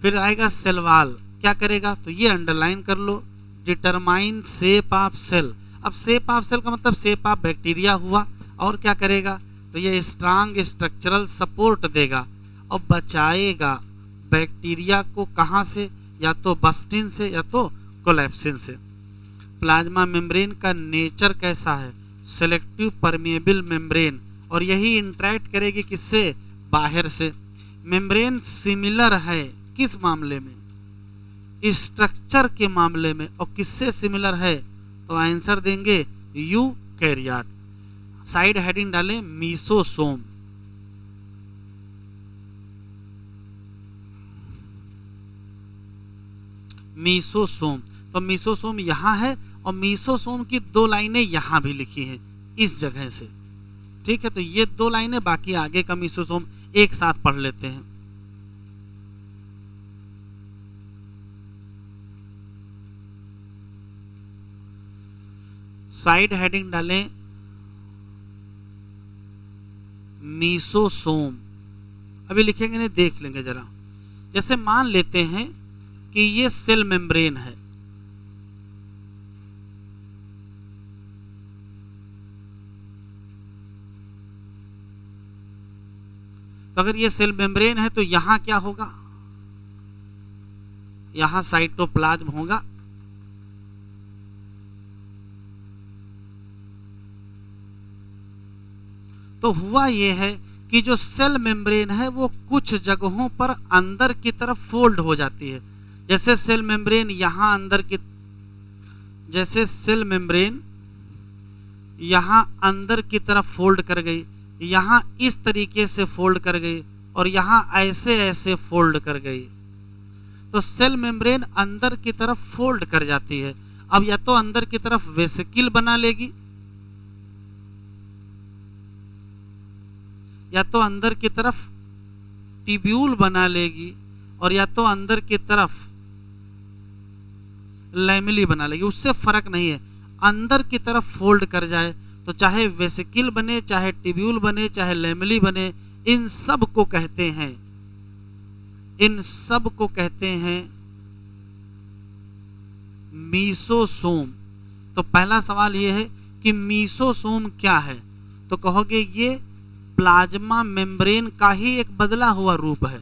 फिर आएगा सेल वॉल। क्या करेगा? तो ये अंडरलाइन कर लो, डिटरमाइन शेप ऑफ सेल। अब शेप ऑफ सेल का मतलब शेप ऑफ बैक्टीरिया हुआ, और क्या करेगा? तो ये स्ट्रांग स्ट्रक्चरल सपोर्ट देगा और बचाएगा बैक्टीरिया को। कहाँ से? या तो बस्टिन से या तो कोलैप्सिन से। प्लाज्मा मेम्ब्रेन का नेचर कैसा है? सेलेक्टिव परमिएबल मेम्ब्रेन, और यही इंटरेक्ट करेगी किससे? बाहर से। मेम्ब्रेन सिमिलर है किस मामले में? स्ट्रक्चर के मामले में। और किससे सिमिलर है? तो आंसर देंगे यूकैरियोट। साइड हेडिंग डालें मीसोसोम। मीसोसोम, तो मीसोसोम यहां है, और मीसोसोम की 2 लाइनें यहां भी लिखी हैं इस जगह से। ठीक है, तो ये 2 लाइनें, बाकी आगे का मीसोसोम एक साथ पढ़ लेते हैं। साइड हेडिंग डालें मीसोसोम। अभी लिखेंगे नहीं, देख लेंगे जरा। जैसे मान लेते हैं कि ये सेल मेम्ब्रेन है, तो अगर ये सेल मेम्ब्रेन है तो यहां क्या होगा? यहां साइटोप्लाज्म होगा। तो हुआ ये है कि जो सेल मेम्ब्रेन है वो कुछ जगहों पर अंदर की तरफ फोल्ड हो जाती है। जैसे सेल मेम्ब्रेन यहाँ अंदर की, जैसे सेल मेम्ब्रेन यहाँ अंदर की तरफ फोल्ड कर गई, यहाँ इस तरीके से फोल्ड कर गई और यहाँ ऐसे ऐसे फोल्ड कर गई, तो सेल मेम्ब्रेन अंदर की तरफ फोल्ड कर जाती है। अब या तो अंदर की तरफ वेसिकल बना लेगी, या तो अंदर की तरफ ट्यूब्यूल बना लेगी, और या तो अंदर की तरफ लैमेली बना लेगी। उससे फर्क नहीं है, अंदर की तरफ फोल्ड कर जाए तो चाहे वेसिकल बने, चाहे ट्यूब्यूल बने, चाहे लैमेली बने, इन सब को कहते हैं, इन सब को कहते हैं मीसोसोम। तो पहला सवाल यह है कि मीसोसोम क्या है, तो कहोगे ये प्लाज्मा मेम्ब्रेन का ही एक बदला हुआ रूप है।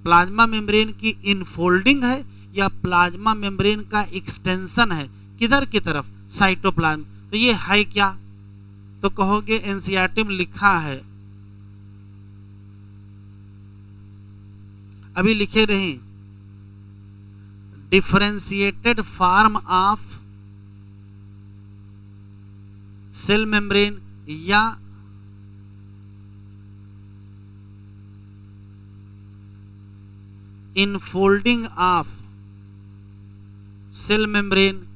प्लाज्मा मेम्ब्रेन की इनफोल्डिंग है या प्लाज्मा मेम्ब्रेन का एक्सटेंशन है, किधर की तरफ, साइटोप्लाज्म। तो ये है क्या, तो कहोगे एनसीईआरटी में लिखा है, अभी लिखे रहे, differentiated form of cell membrane या इनफोल्डिंग ऑफ सेल मेम्ब्रेन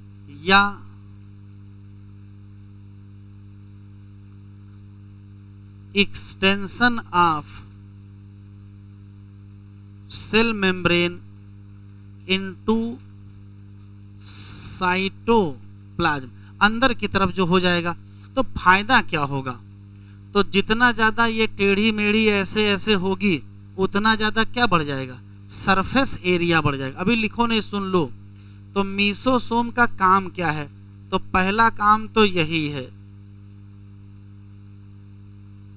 या extension of cell membrane into cytoplasm, अंदर की तरफ जो हो जाएगा। तो फायदा क्या होगा, तो जितना ज्यादा ये टेढ़ी मेढ़ी ऐसे ऐसे होगी उतना ज्यादा क्या बढ़ जाएगा, सरफेस एरिया बढ़ जाएगा। अभी लिखो नहीं, सुन लो। तो मीसोसोम का काम क्या है, तो पहला काम तो यही है,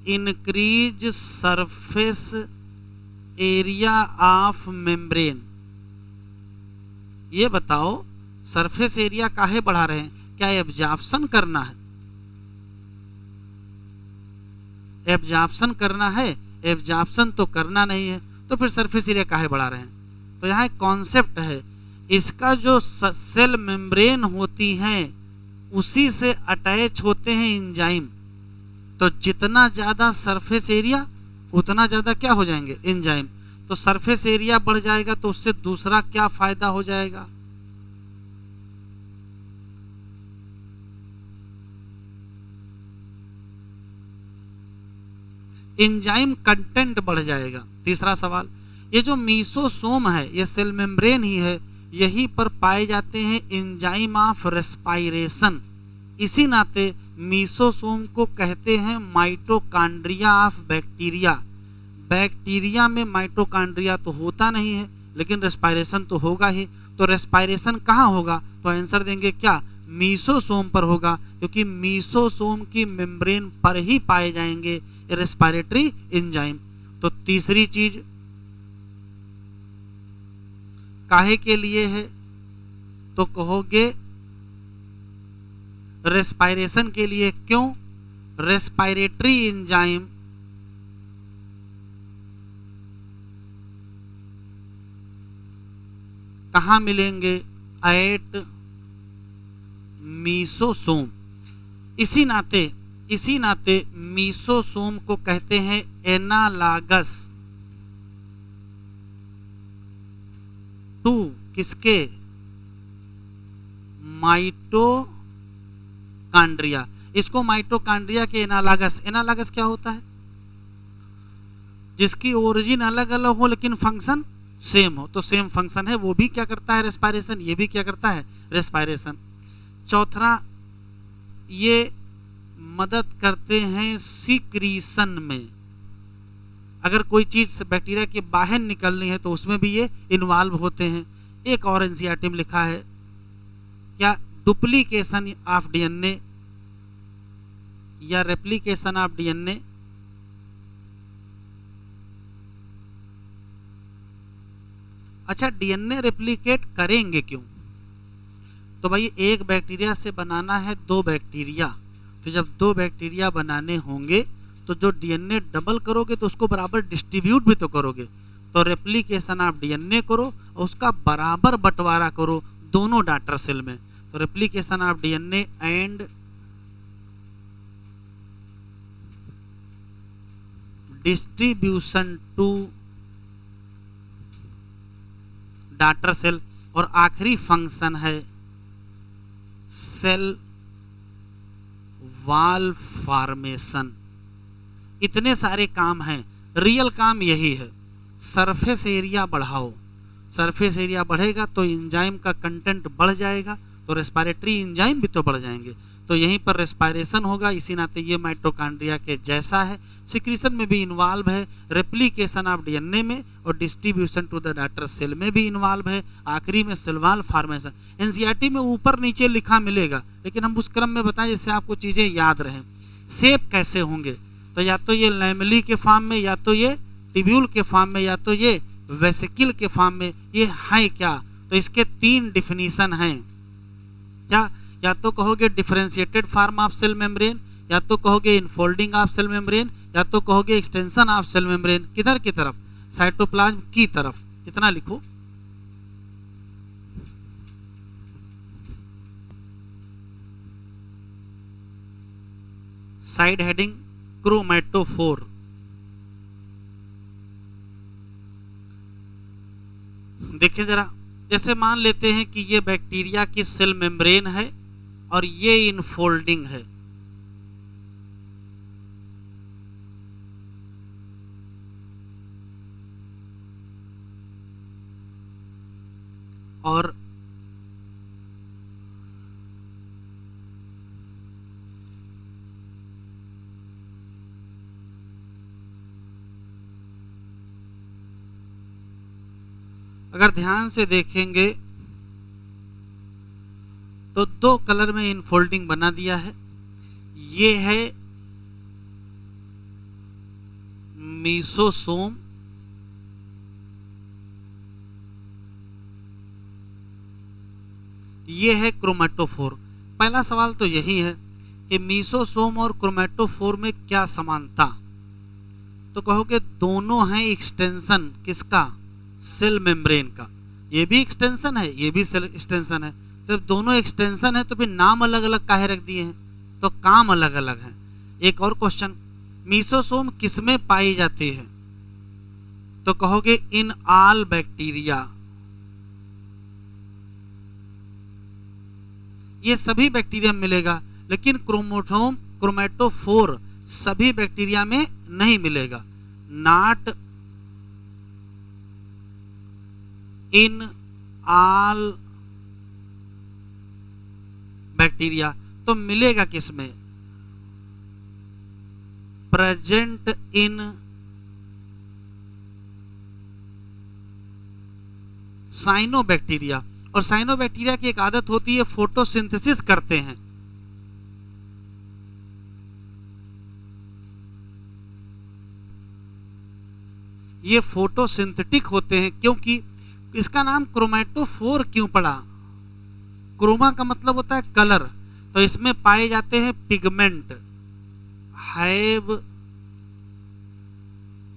increase surface area of membrane. ये बताओ सरफेस एरिया काहे बढ़ा रहे हैं, क्या एब्जॉर्प्शन करना है, एब्जॉर्प्शन करना है, एब्जॉर्प्शन तो करना नहीं है, तो फिर सरफेस एरिया काहे बढ़ा रहे हैं। तो यहाँ एक कॉन्सेप्ट है, इसका जो सेल मेम्ब्रेन होती हैं उसी से अटैच होते हैं एंजाइम। तो जितना ज्यादा सरफेस एरिया उतना ज्यादा क्या हो जाएंगे, एंजाइम। तो सरफेस एरिया बढ़ जाएगा तो उससे दूसरा क्या फायदा हो जाएगा, एंजाइम कंटेंट बढ़ जाएगा। तीसरा सवाल, ये जो मीसोसोम है ये सेल मेम्ब्रेन ही है, यहीं पर पाए जाते हैं एंजाइम ऑफ रेस्पायरेशन। इसी नाते मीसोसोम को कहते हैं माइटोकॉन्ड्रिया ऑफ बैक्टीरिया। बैक्टीरिया में माइटोकॉन्ड्रिया तो होता नहीं है लेकिन रेस्पायरेशन तो होगा ही। तो रेस्पायरेशन कहाँ होगा, तो आंसर देंगे क्या, मीसोसोम पर होगा, क्योंकि मीसोसोम की मेम्ब्रेन पर ही पाए जाएंगे रेस्पायरेटरी एंजाइम। तो तीसरी चीज काहे के लिए है, तो कहोगे रेस्पायरेशन के लिए। क्यों, रेस्पायरेटरी एंजाइम कहाँ मिलेंगे, एट मीसोसोम। इसी नाते मीसोसोम को कहते हैं एनालॉगस टू किसके, माइटोकॉन्ड्रिया। इसको माइटोकॉन्ड्रिया के एनालॉगस, एनालॉगस क्या होता है, जिसकी ओरिजिन अलग अलग हो लेकिन फंक्शन सेम हो। तो सेम फंक्शन है, वो भी क्या करता है रेस्पायरेशन, ये भी क्या करता है रेस्पायरेशन। चौथा, ये मदद करते हैं सिक्रीशन में। अगर कोई चीज बैक्टीरिया के बाहर निकलनी है तो उसमें भी ये इन्वॉल्व होते हैं। एक और एनसीईआरटी में लिखा है क्या, डुप्लीकेशन ऑफ डीएनए या रेप्लिकेशन ऑफ डीएनए। अच्छा, डीएनए रेप्लिकेट करेंगे क्यों, तो भाई एक बैक्टीरिया से बनाना है 2 बैक्टीरिया, तो जब 2 बैक्टीरिया बनाने होंगे तो जो डीएनए डबल करोगे तो उसको बराबर डिस्ट्रीब्यूट भी तो करोगे। तो रेप्लिकेशन आप डीएनए करो और उसका बराबर बंटवारा करो दोनों डॉटर सेल में। तो replication of DNA and distribution to daughter cell. और आखिरी फंक्शन है सेल वॉल फॉर्मेशन। इतने सारे काम हैं, रियल काम यही है, सरफेस एरिया बढ़ाओ। सरफेस एरिया बढ़ेगा तो एंजाइम का कंटेंट बढ़ जाएगा, तो रेस्पिरेटरी एंजाइम भी तो बढ़ जाएंगे, तो यहीं पर रेस्पिरेशन होगा। इसी नाते ये माइटोकॉन्ड्रिया के जैसा है, सिक्रीशन में भी इन्वॉल्व है, रेप्लिकेशन ऑफ डीएनए में और distribution to the daughter cell में भी इन्वॉल्व है, आखिरी में सेल वॉल फॉर्मेशन। एनसीईआरटी में ऊपर नीचे लिखा मिलेगा, लेकिन हम उस क्रम में बताएं जिससे आपको चीजें याद रहें। शेप कैसे होंगे, तो या तो ये लैमेली के फॉर्म में, या तो ये टिब्यूल के फॉर्म में, या तो ये वेसिकल के फॉर्म में। ये है क्या, तो इसके 3 डिफिनीशन हैं। क्या, या तो कहोगे differentiated form of cell membrane, या तो कहोगे इनफोल्डिंग ऑफ सेल मेम्ब्रेन, या तो कहोगे एक्सटेंशन ऑफ सेल मेम्ब्रेन। किधर की तरफ, साइटोप्लाज्म की तरफ। इतना लिखो। Side heading chromatophore. देखिए जरा, जैसे मान लेते हैं कि ये बैक्टीरिया की सेल मेम्ब्रेन है और ये इनफोल्डिंग है। और अगर ध्यान से देखेंगे तो 2 कलर में इनफोल्डिंग बना दिया है। ये है मीसोसोम, ये है क्रोमैटोफोर। पहला सवाल तो यही है कि मीसोसोम और क्रोमैटोफोर में क्या समानता, तो कहोगे दोनों हैं एक्सटेंशन किसका, सेल मेम्ब्रेन का। ये भी एक्सटेंशन है, ये भी सेल एक्सटेंशन है। तो दोनों एक्सटेंशन है तो फिर नाम अलग अलग काहे रख दिए हैं, तो काम अलग अलग है। एक और क्वेश्चन, मीसोसोम किसमें पाई जाती है, तो कहोगे इन ऑल बैक्टीरिया। ये सभी बैक्टीरिया में मिलेगा, लेकिन क्रोमैटोफोर सभी बैक्टीरिया में नहीं मिलेगा। नॉट इन ऑल बैक्टीरिया, तो मिलेगा किसमें, प्रेजेंट इन साइनोबैक्टीरिया। और साइनोबैक्टीरिया की एक आदत होती है, फोटोसिंथेसिस करते हैं। ये फोटोसिंथेटिक होते हैं, क्योंकि इसका नाम क्रोमैटोफोर क्यों पड़ा, क्रोमा का मतलब होता है कलर, तो इसमें पाए जाते हैं पिगमेंट, हैव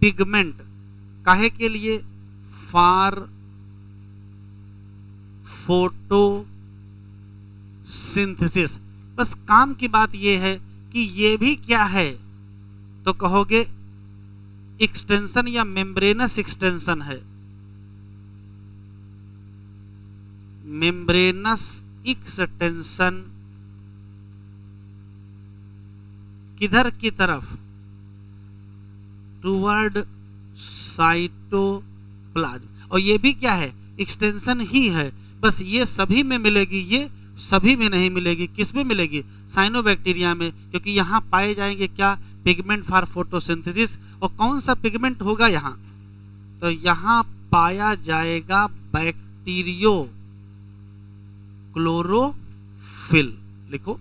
पिगमेंट। काहे के लिए, फॉर फोटोसिंथेसिस। बस काम की बात यह है कि ये भी क्या है, तो कहोगे एक्सटेंशन या मेम्ब्रेनस एक्सटेंशन है। मेम्ब्रेनस एक्सटेंशन किधर की तरफ, टुवर्ड साइटोप्लाज्म। और ये भी क्या है, एक्सटेंशन ही है, बस ये सभी में मिलेगी, ये सभी में नहीं मिलेगी। किस में मिलेगी, साइनोबैक्टीरिया में, क्योंकि यहाँ पाए जाएंगे क्या, पिगमेंट फॉर फोटोसिंथेसिस। और कौन सा पिगमेंट होगा यहाँ, तो यहाँ पाया जाएगा बैक्टीरियो क्लोरोफिल। लिखो,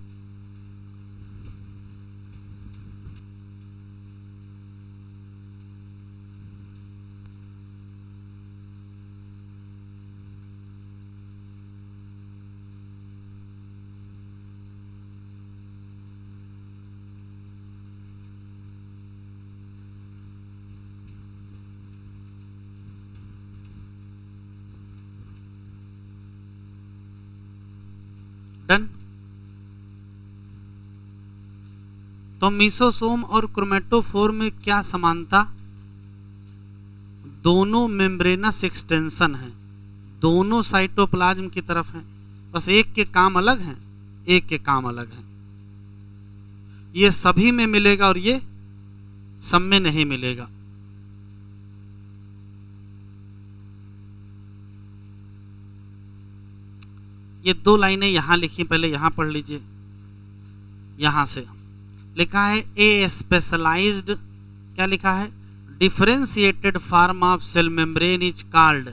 तो मीसोसोम और क्रोमेटोफोर में क्या समानता? दोनों मेम्ब्रेनस एक्सटेंशन हैं, दोनों साइटोप्लाज्म की तरफ हैं, बस एक के काम अलग हैं, एक के काम अलग हैं। ये सभी में मिलेगा और ये सब में नहीं मिलेगा। ये 2 लाइनें यहां लिखी, पहले यहां पढ़ लीजिए। यहां से लिखा है ए स्पेशलाइज्ड, क्या लिखा है? Differentiated form of cell membrane is called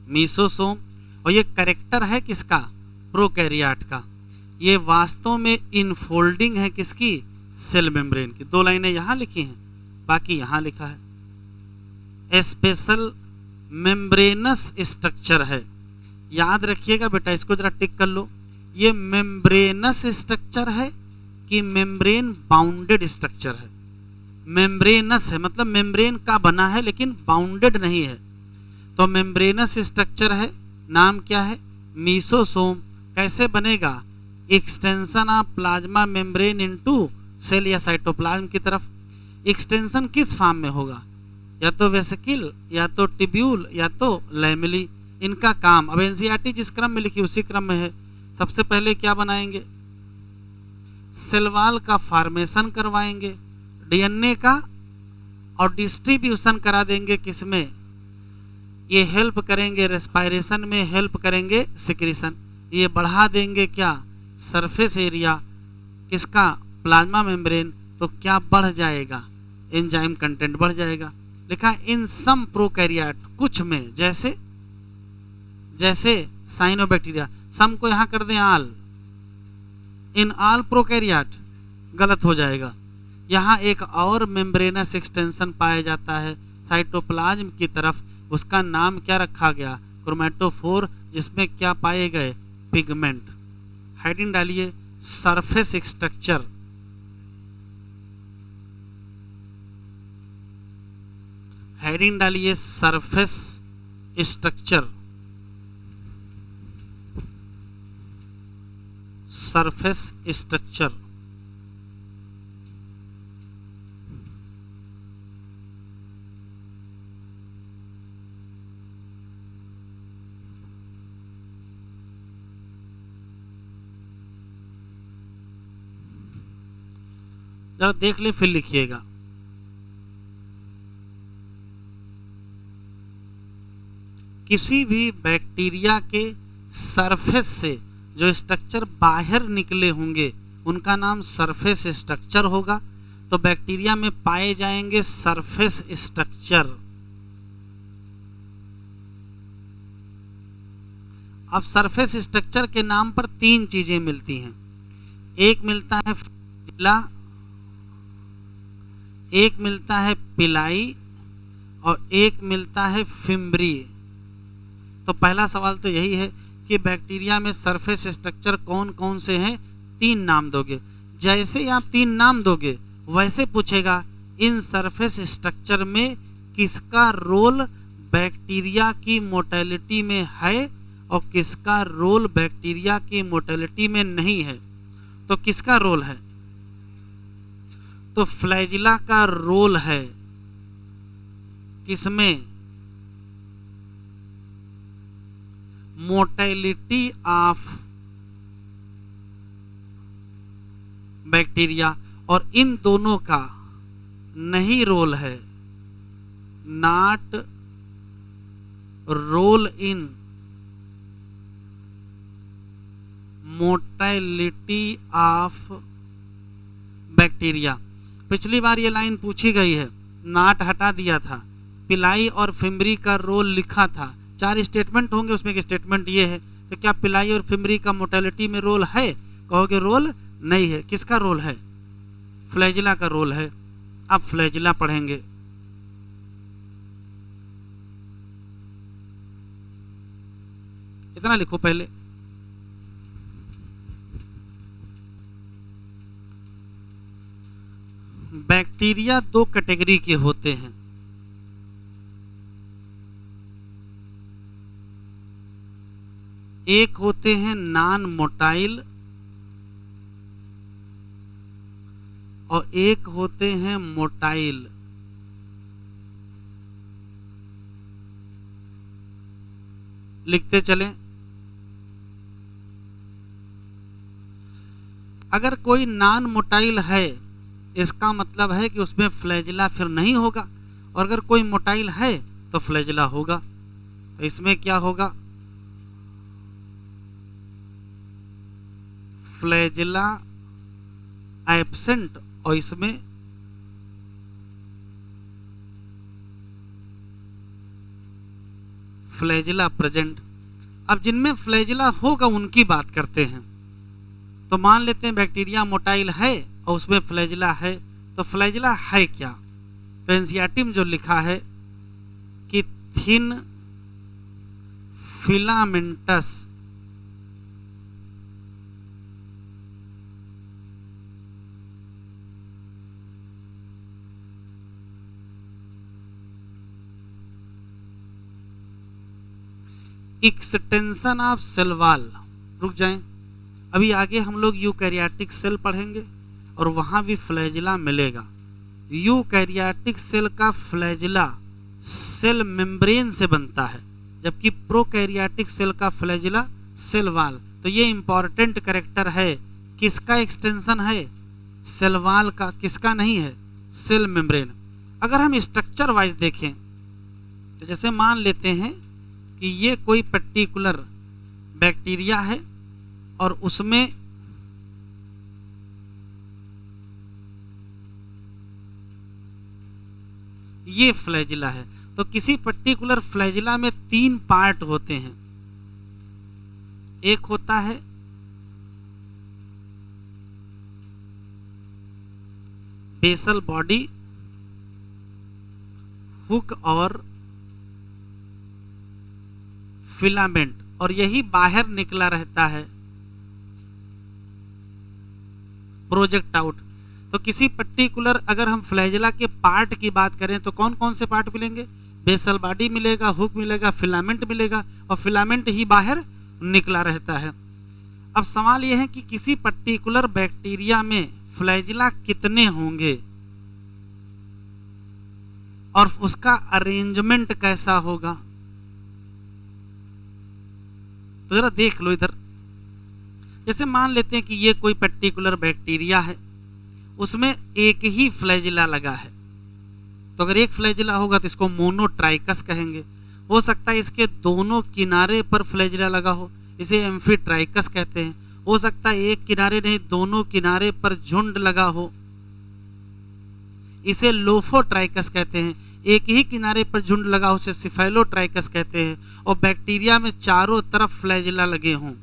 mesosome. और ये करेक्टर है किसका? प्रोकैरियोट का। ये वास्तव में इनफोल्डिंग है किसकी? सेल मेम्ब्रेन की। 2 लाइनें यहां लिखी हैं, बाकी यहां लिखा है स्पेशल मेम्ब्रेनस स्ट्रक्चर है। याद रखिएगा बेटा, इसको जरा टिक कर लो। ये मेम्ब्रेनस स्ट्रक्चर है कि मेम्ब्रेन बाउंडेड स्ट्रक्चर है? मेम्ब्रेनस है, मतलब मेम्ब्रेन का बना है लेकिन बाउंडेड नहीं है। तो मेम्ब्रेनस स्ट्रक्चर है, नाम क्या है? मीसोसोम। कैसे बनेगा? Extension of plasma membrane into cell या साइटोप्लाज्म की तरफ। एक्सटेंशन किस फॉर्म में होगा? या तो वेसिकल, या तो टिब्यूल, या तो लैमेली। इनका काम अब एनसीईआरटी जिस क्रम में लिखी उसी क्रम में है। सबसे पहले क्या बनाएंगे? सेल वॉल का फॉर्मेशन करवाएंगे, डीएनए का, और डिस्ट्रीब्यूशन करा देंगे किसमें? ये हेल्प करेंगे रेस्पायरेशन में, हेल्प करेंगे सिक्रीशन। ये बढ़ा देंगे क्या? सरफेस एरिया किसका? Plasma membrane. तो क्या बढ़ जाएगा? एंजाइम कंटेंट बढ़ जाएगा। लिखा इन सम प्रोकैरियोट, कुछ में, जैसे साइनोबैक्टीरिया। सम को यहां कर दें आल, इन आल प्रोकैरियोट, गलत हो जाएगा। यहाँ एक और मेम्ब्रेनस एक्सटेंशन पाया जाता है साइटोप्लाज्म की तरफ, उसका नाम क्या रखा गया? क्रोमेटोफोर, जिसमें क्या पाए गए? पिगमेंट। हेडिंग डालिए सरफेस स्ट्रक्चर। हेडिंग डालिए सरफेस स्ट्रक्चर। Surface structure. जरा देख ले फिर लिखिएगा। किसी भी बैक्टीरिया के सरफेस से जो स्ट्रक्चर बाहर निकले होंगे उनका नाम सरफेस स्ट्रक्चर होगा। तो बैक्टीरिया में पाए जाएंगे सरफेस स्ट्रक्चर। अब सरफेस स्ट्रक्चर के नाम पर 3 चीजें मिलती हैं। एक मिलता है फ्लैजिला, एक मिलता है पिलाई, और एक मिलता है फिम्ब्री। तो पहला सवाल तो यही है कि बैक्टीरिया में सरफेस स्ट्रक्चर कौन कौन से हैं? 3 नाम दोगे। जैसे ही आप 3 नाम दोगे वैसे पूछेगा इन सरफेस स्ट्रक्चर में किसका रोल बैक्टीरिया की मोटेलिटी में है और किसका रोल बैक्टीरिया की मोटेलिटी में नहीं है। तो किसका रोल है? तो फ्लैजिला का रोल है किसमें? Motility of bacteria. और इन दोनों का नहीं रोल है, not role in motility of bacteria. पिछली बार ये लाइन पूछी गई है, नाट हटा दिया था, पिलाई और फिम्ब्री का रोल लिखा था। 4 स्टेटमेंट होंगे, उसमें एक स्टेटमेंट ये है। तो क्या पिलाई और फिम्ब्री का मोटेलिटी में रोल है? कहोगे रोल नहीं है। किसका रोल है? फ्लैजिला का रोल है। अब फ्लैजिला पढ़ेंगे। इतना लिखो पहले। बैक्टीरिया 2 कैटेगरी के होते हैं। एक होते हैं नॉन मोटाइल और एक होते हैं मोटाइल। लिखते चलें। अगर कोई नॉन मोटाइल है इसका मतलब है कि उसमें फ्लैजिला फिर नहीं होगा, और अगर कोई मोटाइल है तो फ्लैजिला होगा। तो इसमें क्या होगा, फ्लैजिला एब्सेंट और इसमें फ्लैजिला प्रेजेंट। अब जिनमें फ्लैजिला होगा उनकी बात करते हैं। तो मान लेते हैं बैक्टीरिया मोटाइल है और उसमें फ्लैजिला है, तो फ्लैजिला है क्या? तो एनसीईआरटी में जो लिखा है कि thin filamentous extension of cell wall. रुक जाएं, अभी आगे हम लोग यूकैरियोटिक सेल पढ़ेंगे और वहां भी फ्लैजिला मिलेगा। यूकैरियोटिक सेल का फ्लैजिला सेल मेम्ब्रेन से बनता है, जबकि प्रोकैरियोटिक सेल का फ्लैजिला सेल वॉल। तो ये इंपॉर्टेंट कैरेक्टर है। किसका एक्सटेंशन है? सेल वॉल का। किसका नहीं है? Cell membrane. अगर हम स्ट्रक्चर वाइज देखें तो जैसे मान लेते हैं कि ये कोई पर्टिकुलर बैक्टीरिया है और उसमें ये फ्लैजिला है, तो किसी पर्टिकुलर फ्लैजिला में 3 पार्ट होते हैं। एक होता है बेसल बॉडी, हुक और फिलामेंट, और यही बाहर निकला रहता है प्रोजेक्ट आउट। तो किसी पर्टिकुलर अगर हम फ्लैजिला के पार्ट की बात करें तो कौन कौन से पार्ट मिलेंगे? बेसल बॉडी मिलेगा, हुक मिलेगा, फिलामेंट मिलेगा, और फिलामेंट ही बाहर निकला रहता है। अब सवाल यह है कि किसी पर्टिकुलर बैक्टीरिया में फ्लैजिला कितने होंगे और उसका अरेंजमेंट कैसा होगा। तो जरा देख लो इधर। जैसे मान लेते हैं कि ये कोई पर्टिकुलर बैक्टीरिया है, उसमें एक ही फ्लैजिला लगा है। तो अगर एक फ्लैजिला होगा तो इसको मोनोट्राइकस कहेंगे। हो सकता है इसके दोनों किनारे पर फ्लैजिला लगा हो, इसे एम्फीट्राइकस कहते हैं। हो सकता है एक किनारे नहीं दोनों किनारे पर झुंड लगा हो, इसे लोफोट्राइकस कहते हैं। एक ही किनारे पर झुंड लगा हो उसे सिफेलोट्राइकस कहते हैं। और बैक्टीरिया में चारों तरफ फ्लैजिला लगे हों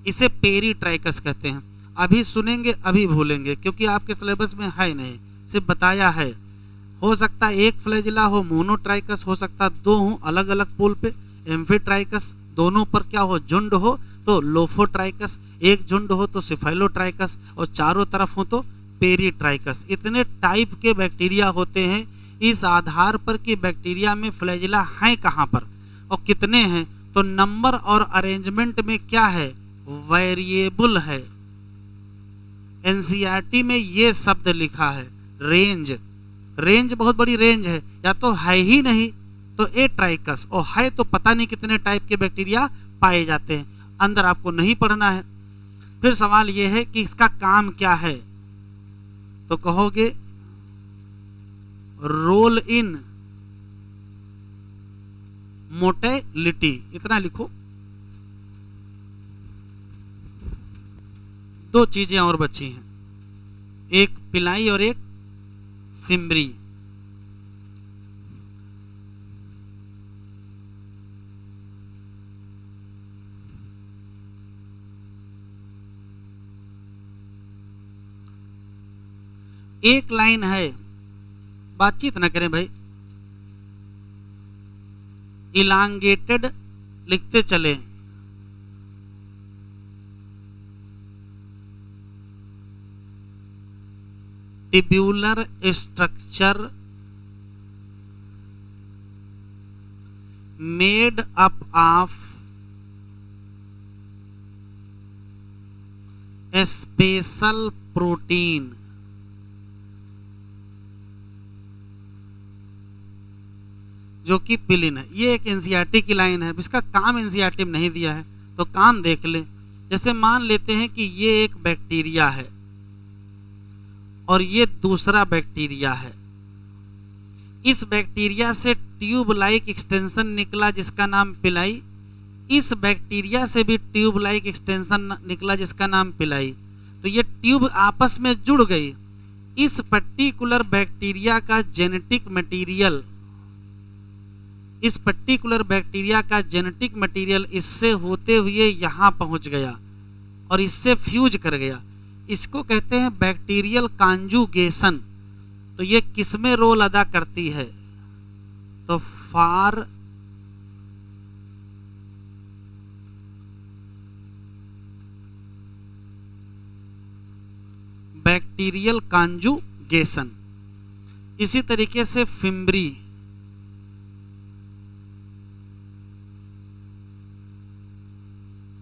इसे पेरीट्राइकस कहते हैं। अभी सुनेंगे अभी भूलेंगे क्योंकि आपके सिलेबस में है नहीं, सिर्फ बताया है। हो सकता है एक फ्लैजिला हो मोनोट्राइकस, हो सकता है 2 हो अलग अलग पोल पे एम्फीट्राइकस, दोनों पर क्या हो झुंड हो तो लोफोट्राइकस, एक झुंड हो तो सिफेलोट्राइकस, और चारों तरफ हो तो पेरीट्राइकस। इतने टाइप के बैक्टीरिया होते हैं। इस आधार पर कि बैक्टीरिया में फ्लैजिला हैं कहाँ पर और कितने हैं, तो नंबर और अरेंजमेंट में क्या है, वेरिएबल है। एनसीईआरटी में ये शब्द लिखा है रेंज। रेंज बहुत बड़ी रेंज है, या तो है ही नहीं तो ए ट्राइकस, और है तो पता नहीं कितने टाइप के बैक्टीरिया पाए जाते हैं। अंदर आपको नहीं पढ़ना है। फिर सवाल यह है कि इसका काम क्या है, तो कहोगे रोल इन मोटेलिटी। इतना लिखो। 2 चीजें और बची हैं, एक पिलाई और एक फिम्बरी। एक लाइन है, बातचीत ना करें भाई, इलांगेटेड लिखते चले। Tubular structure made up of special protein, जो कि पिलिन है। ये एक एनसीईआरटी की लाइन है, इसका काम एनसीईआरटी में नहीं दिया है तो काम देख ले। जैसे मान लेते हैं कि ये एक बैक्टीरिया है और ये दूसरा बैक्टीरिया है। इस बैक्टीरिया से ट्यूब लाइक एक्सटेंशन निकला जिसका नाम पिलाई, इस बैक्टीरिया से भी ट्यूब लाइक एक्सटेंशन निकला जिसका नाम पिलाई। तो ये ट्यूब आपस में जुड़ गई। इस पर्टिकुलर बैक्टीरिया का जेनेटिक मटेरियल, इस पर्टिकुलर बैक्टीरिया का जेनेटिक मटेरियल इससे होते हुए यहाँ पहुँच गया और इससे फ्यूज कर गया। इसको कहते हैं बैक्टीरियल कॉन्जुगेशन। तो ये किसमें रोल अदा करती है? तो फॉर बैक्टीरियल कॉन्जुगेशन। इसी तरीके से फिम्बरी,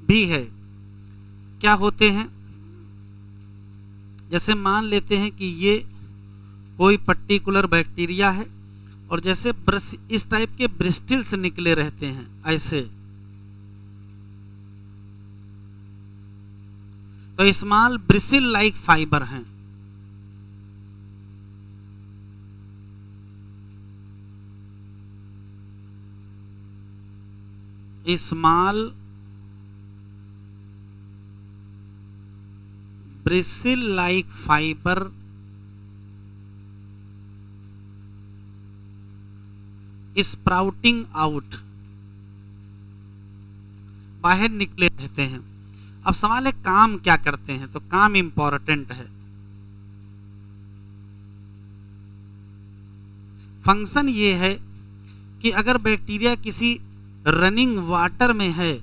भी है। क्या होते हैं? जैसे मान लेते हैं कि ये कोई पर्टिकुलर बैक्टीरिया है और जैसे इस टाइप के ब्रिस्टिल्स निकले रहते हैं ऐसे, तो स्मॉल ब्रिसिल लाइक फाइबर हैं। Small bristle like fibre sprouting out, बाहर निकले रहते हैं। अब सवाल है काम क्या करते हैं? तो काम इंपॉर्टेंट है। फंक्शन ये है कि अगर बैक्टीरिया किसी रनिंग वाटर में है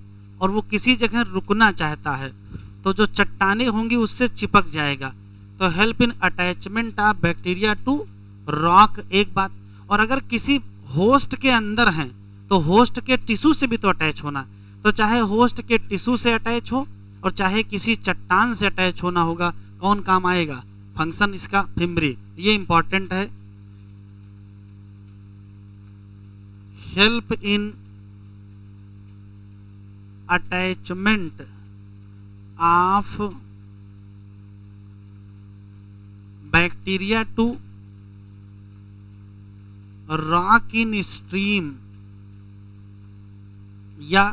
और वो किसी जगह रुकना चाहता है तो जो चट्टाने होंगी उससे चिपक जाएगा। तो help in attachment of bacteria to rock, एक बात। और अगर किसी होस्ट के अंदर हैं तो होस्ट के टिश्यू से भी तो अटैच होना, तो चाहे होस्ट के टिश्यू से अटैच हो और चाहे किसी चट्टान से अटैच होना होगा, कौन काम आएगा? फंक्शन इसका फिम्बरी। ये इंपॉर्टेंट है। Help in attachment of bacteria to rock in stream या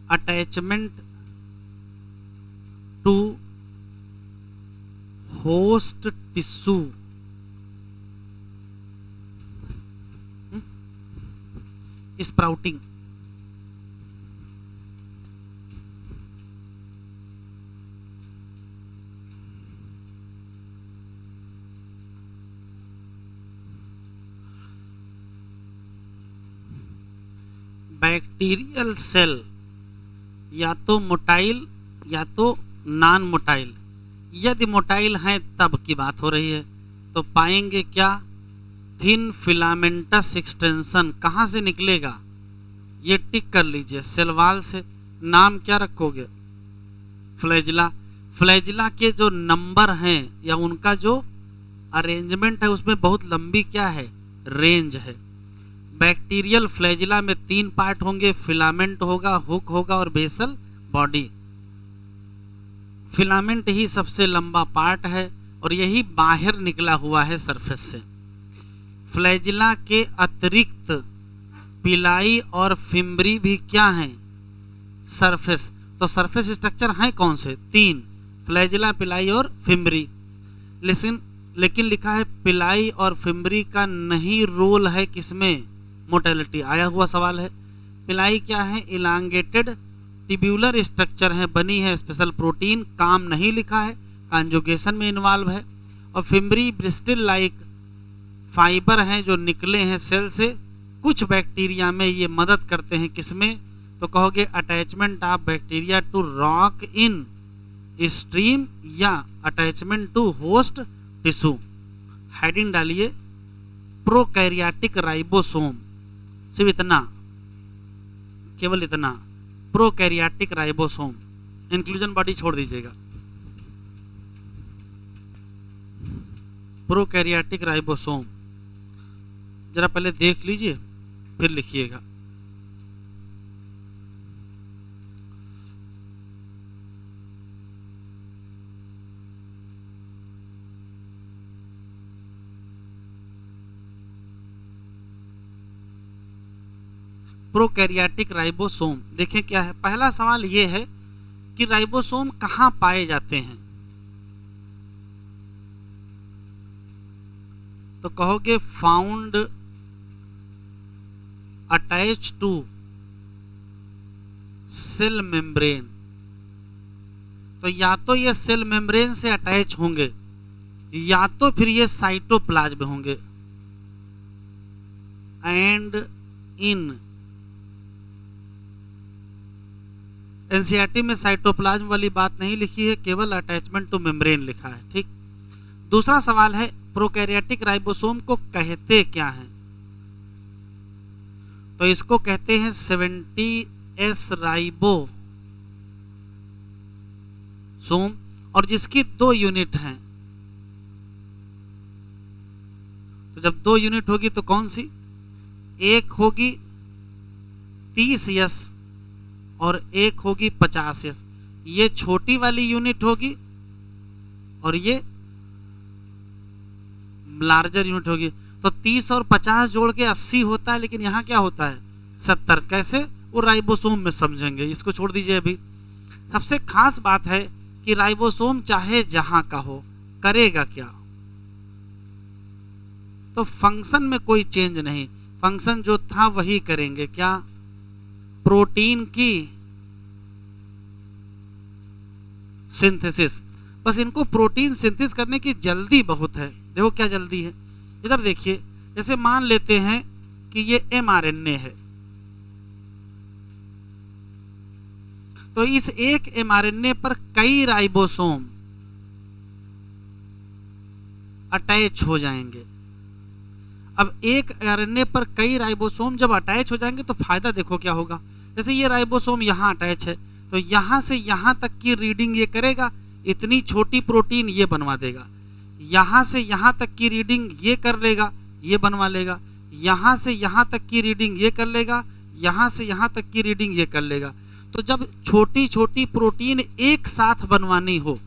attachment to host tissue. Sprouting, bacterial cell या तो मोटाइल या तो नॉन मोटाइल। यदि मोटाइल हैं तब की बात हो रही है तो पाएंगे क्या? Thin filamentous extension. कहाँ से निकलेगा? ये टिक कर लीजिए, सेल वॉल से। नाम क्या रखोगे? फ्लैजिला। फ्लैजिला के जो नंबर हैं या उनका जो अरेंजमेंट है उसमें बहुत लंबी क्या है? रेंज है। बैक्टीरियल फ्लैजिला में 3 पार्ट होंगे, फिलामेंट होगा, हुक होगा और बेसल बॉडी। फिलामेंट ही सबसे लंबा पार्ट है और यही बाहर निकला हुआ है सरफेस से। फ्लैजिला के अतिरिक्त पिलाई और फिम्बरी भी क्या हैं? सरफेस। तो सरफेस स्ट्रक्चर हैं कौन से? 3, फ्लैजिला, पिलाई और फिम्बरी। लेकिन लिखा है पिलाई और फिम्बरी का नहीं रोल है किसमें? मोटेलिटी। आया हुआ सवाल है। पिलाई क्या है? इलांगेटेड ट्यूब्यूलर स्ट्रक्चर है, बनी है स्पेशल प्रोटीन, काम नहीं लिखा है, कॉन्जुगेशन में इन्वॉल्व है। और फिम्बरी ब्रिस्टिल लाइक फाइबर हैं जो निकले हैं सेल से। कुछ बैक्टीरिया में ये मदद करते हैं किसमें? तो कहोगे attachment of bacteria to rock in stream या attachment to host tissue. Heading डालिए प्रोकैरियोटिक राइबोसोम। सिर्फ इतना, केवल इतना, प्रोकैरियोटिक राइबोसोम। इंक्लूजन बॉडी छोड़ दीजिएगा। प्रोकैरियोटिक राइबोसोम जरा पहले देख लीजिए फिर लिखिएगा। प्रोकैरियोटिक राइबोसोम देखें क्या है। पहला सवाल ये है कि राइबोसोम कहां पाए जाते हैं, तो कहोगे found attach to cell membrane. तो या तो ये सेल मेम्ब्रेन से अटैच होंगे या तो फिर ये साइटोप्लाज्म होंगे। एंड इन एनसीईआरटी में साइटोप्लाज्म वाली बात नहीं लिखी है, केवल अटैचमेंट टू मेम्ब्रेन लिखा है। ठीक। दूसरा सवाल है प्रोकैरियोटिक राइबोसोम को कहते क्या हैं, तो इसको कहते हैं 70S राइबोसोम, और जिसकी 2 यूनिट हैं। तो जब 2 यूनिट होगी तो कौन सी, एक होगी 30S और एक होगी 50S। ये छोटी वाली यूनिट होगी और ये लार्जर यूनिट होगी। तो 30 और 50 जोड़ के 80 होता है, लेकिन यहां क्या होता है 70। कैसे, वो राइबोसोम में समझेंगे, इसको छोड़ दीजिए अभी। सबसे खास बात है कि राइबोसोम चाहे जहां का हो करेगा क्या, तो फंक्शन में कोई चेंज नहीं, फंक्शन जो था वही करेंगे। क्या, प्रोटीन की सिंथेसिस। बस इनको प्रोटीन सिंथेसिस करने की जल्दी बहुत है। देखो क्या जल्दी है, इधर देखिए। जैसे मान लेते हैं कि ये mRNA है, तो इस एक mRNA पर कई राइबोसोम अटैच हो जाएंगे। अब एक आरएनए पर कई राइबोसोम जब अटैच हो जाएंगे तो फायदा देखो क्या होगा। जैसे ये राइबोसोम यहां अटैच है, तो यहां से यहां तक की रीडिंग ये करेगा, इतनी छोटी प्रोटीन ये बनवा देगा। यहां से यहां तक की रीडिंग ये कर लेगा, ये बनवा लेगा। यहां से यहां तक की रीडिंग ये कर लेगा, यहां से यहां तक की रीडिंग ये कर लेगा। तो जब छोटी छोटी प्रोटीन एक साथ बनवानी हो,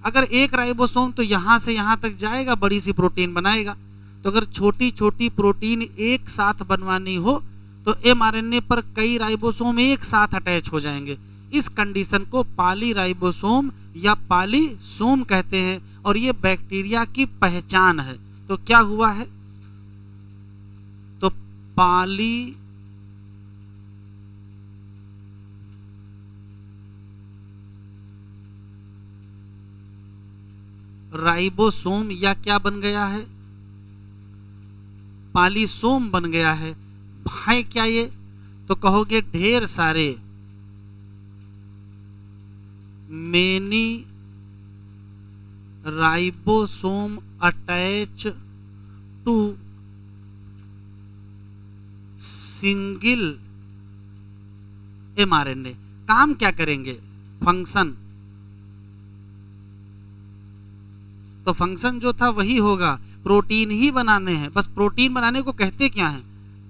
अगर एक राइबोसोम तो यहां से यहां तक जाएगा, बड़ी सी प्रोटीन बनाएगा। तो अगर छोटी छोटी प्रोटीन एक साथ बनवानी हो तो mRNA पर कई राइबोसोम एक साथ अटैच हो जाएंगे। इस कंडीशन को पॉलीराइबोसोम या पॉलीसोम कहते हैं, और ये बैक्टीरिया की पहचान है। तो क्या हुआ है, तो पॉली राइबोसोम या क्या बन गया है, पॉलीसोम बन गया है। है क्या ये, तो कहोगे ढेर सारे, many ribosome attach to single mRNA। काम क्या करेंगे, फंक्शन। तो फंक्शन जो था वही होगा, प्रोटीन ही बनाने हैं। बस प्रोटीन बनाने को कहते क्या है,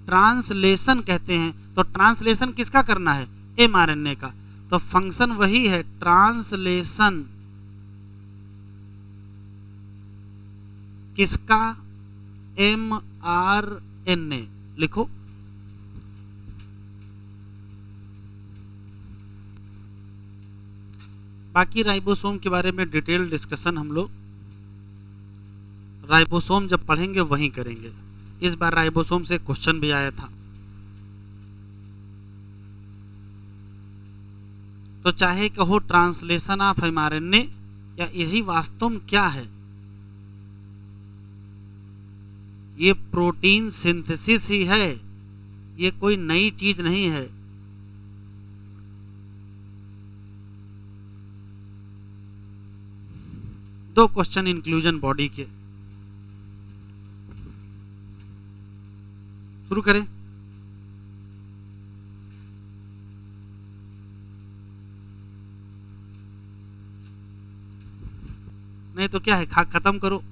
ट्रांसलेशन कहते हैं। तो ट्रांसलेशन किसका करना है, mRNA का। तो फंक्शन वही है, ट्रांसलेशन किसका, mRNA लिखो। बाकी राइबोसोम के बारे में डिटेल डिस्कशन हम लोग राइबोसोम जब पढ़ेंगे वहीं करेंगे। इस बार राइबोसोम से क्वेश्चन भी आया था। तो चाहे कहो ट्रांसलेशन ऑफ mRNA या यही वास्तव में क्या है, ये प्रोटीन सिंथेसिस ही है, ये कोई नई चीज नहीं है। दो क्वेश्चन इंक्लूजन बॉडी के, शुरू करें। नहीं तो क्या है, खा खत्म करो।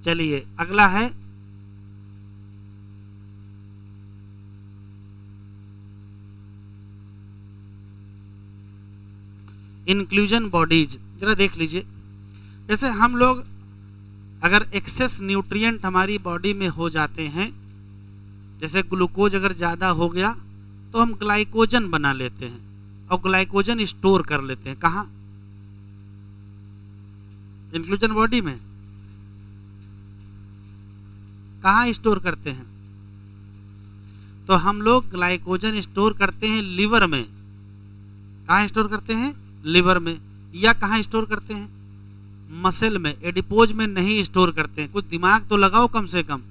चलिए अगला है इंक्लूजन बॉडीज। जरा देख लीजिए, जैसे हम लोग अगर एक्सेस न्यूट्रिएंट हमारी बॉडी में हो जाते हैं, जैसे ग्लूकोज अगर ज़्यादा हो गया तो हम ग्लाइकोजन बना लेते हैं और ग्लाइकोजन स्टोर कर लेते हैं। कहाँ? इंक्लूजन बॉडी में। कहाँ स्टोर करते हैं? तो हम लोग ग्लाइकोजन स्टोर करते हैं लिवर में। कहाँ स्टोर करते हैं? लिवर में। या कहाँ स्टोर करते हैं? मसल में। एडिपोज में नहीं स्टोर करते हैं। कुछ दिमाग तो लगाओ कम से कम।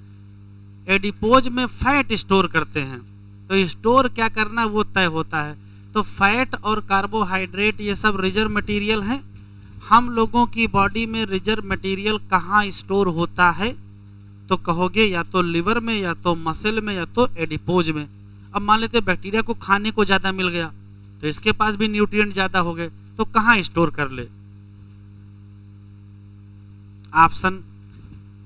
एडिपोज में फैट स्टोर करते हैं। तो स्टोर क्या करना वो तय होता है। तो फैट और कार्बोहाइड्रेट ये सब रिजर्व मटेरियल हैं। हम लोगों की बॉडी में रिजर्व मटेरियल कहाँ स्टोर होता है? तो कहोगे या तो लिवर में, या तो मसल में, या तो एडिपोज में। अब मान लेते बैक्टीरिया को खाने को ज्यादा मिल गया तो इसके पास भी न्यूट्रिएंट ज्यादा हो गए, तो कहाँ स्टोर कर ले?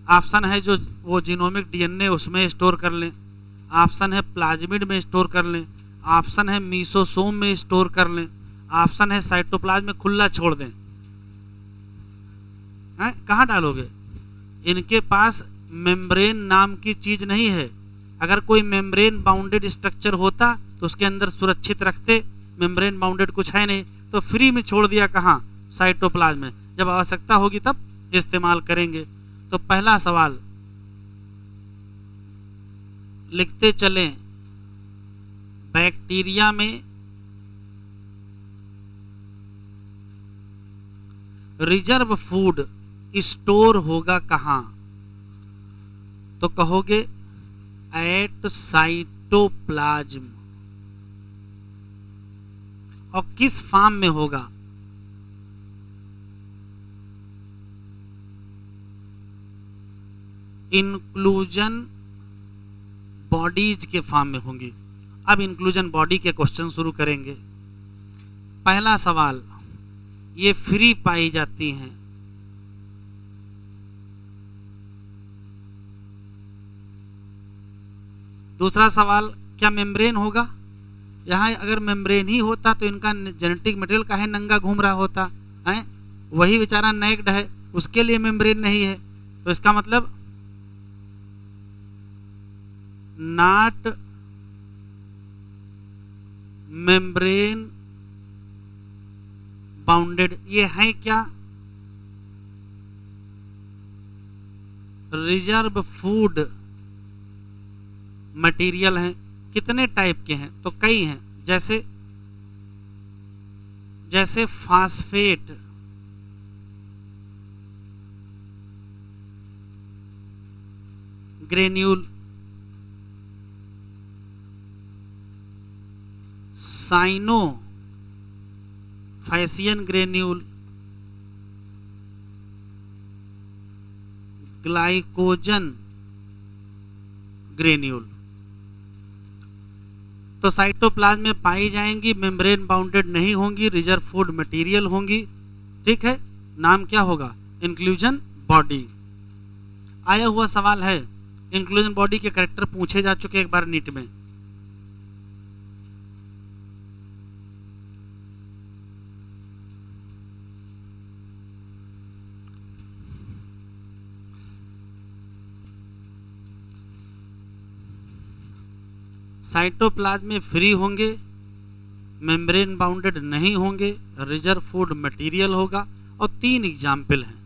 ऑप्शन है जो वो जीनोमिक डीएनए उसमें स्टोर कर लें, ऑप्शन है प्लाज्मिड में स्टोर कर लें, ऑप्शन है मीसोसोम में स्टोर कर लें, ऑप्शन है साइटोप्लाज्म में खुला छोड़ दें। कहाँ डालोगे? इनके पास मेम्ब्रेन नाम की चीज नहीं है। अगर कोई मेम्ब्रेन बाउंडेड स्ट्रक्चर होता तो उसके अंदर सुरक्षित रखते। मेम्ब्रेन बाउंडेड कुछ है नहीं तो फ्री में छोड़ दिया। कहाँ? साइटोप्लाज्म में। जब आवश्यकता होगी तब इस्तेमाल करेंगे। तो पहला सवाल लिखते चलें, बैक्टीरिया में रिजर्व फूड स्टोर होगा कहाँ? तो कहोगे एट साइटोप्लाज्म। और किस फॉर्म में होगा? इंक्लूजन बॉडीज के फॉर्म में होंगी। अब इंक्लूजन बॉडी के क्वेश्चन शुरू करेंगे। पहला सवाल, ये फ्री पाई जाती हैं। दूसरा सवाल, क्या मेम्ब्रेन होगा? यहाँ अगर मेम्ब्रेन ही होता तो इनका जेनेटिक मटेरियल काहे नंगा घूम रहा होता है? वही बेचारा नेक्ड है, उसके लिए मेम्ब्रेन नहीं है। तो इसका मतलब नॉट मेम्ब्रेन बाउंडेड। ये है क्या? रिजर्व फूड मटेरियल हैं। कितने टाइप के हैं? तो कई हैं। जैसे phosphate, granule, cyanophycean granule, glycogen granule. तो साइटोप्लाज्म में पाई जाएंगी, मेम्ब्रेन बाउंडेड नहीं होंगी, रिजर्व फूड मटेरियल होंगी। ठीक है, नाम क्या होगा? Inclusion body. आया हुआ सवाल है। इंक्लूजन बॉडी के कैरेक्टर पूछे जा चुके एक बार नीट में। साइटोप्लाज्म में फ्री होंगे, मेम्ब्रेन बाउंडेड नहीं होंगे, रिजर्व फूड मटेरियल होगा। और 3 एग्जाम्पल हैं।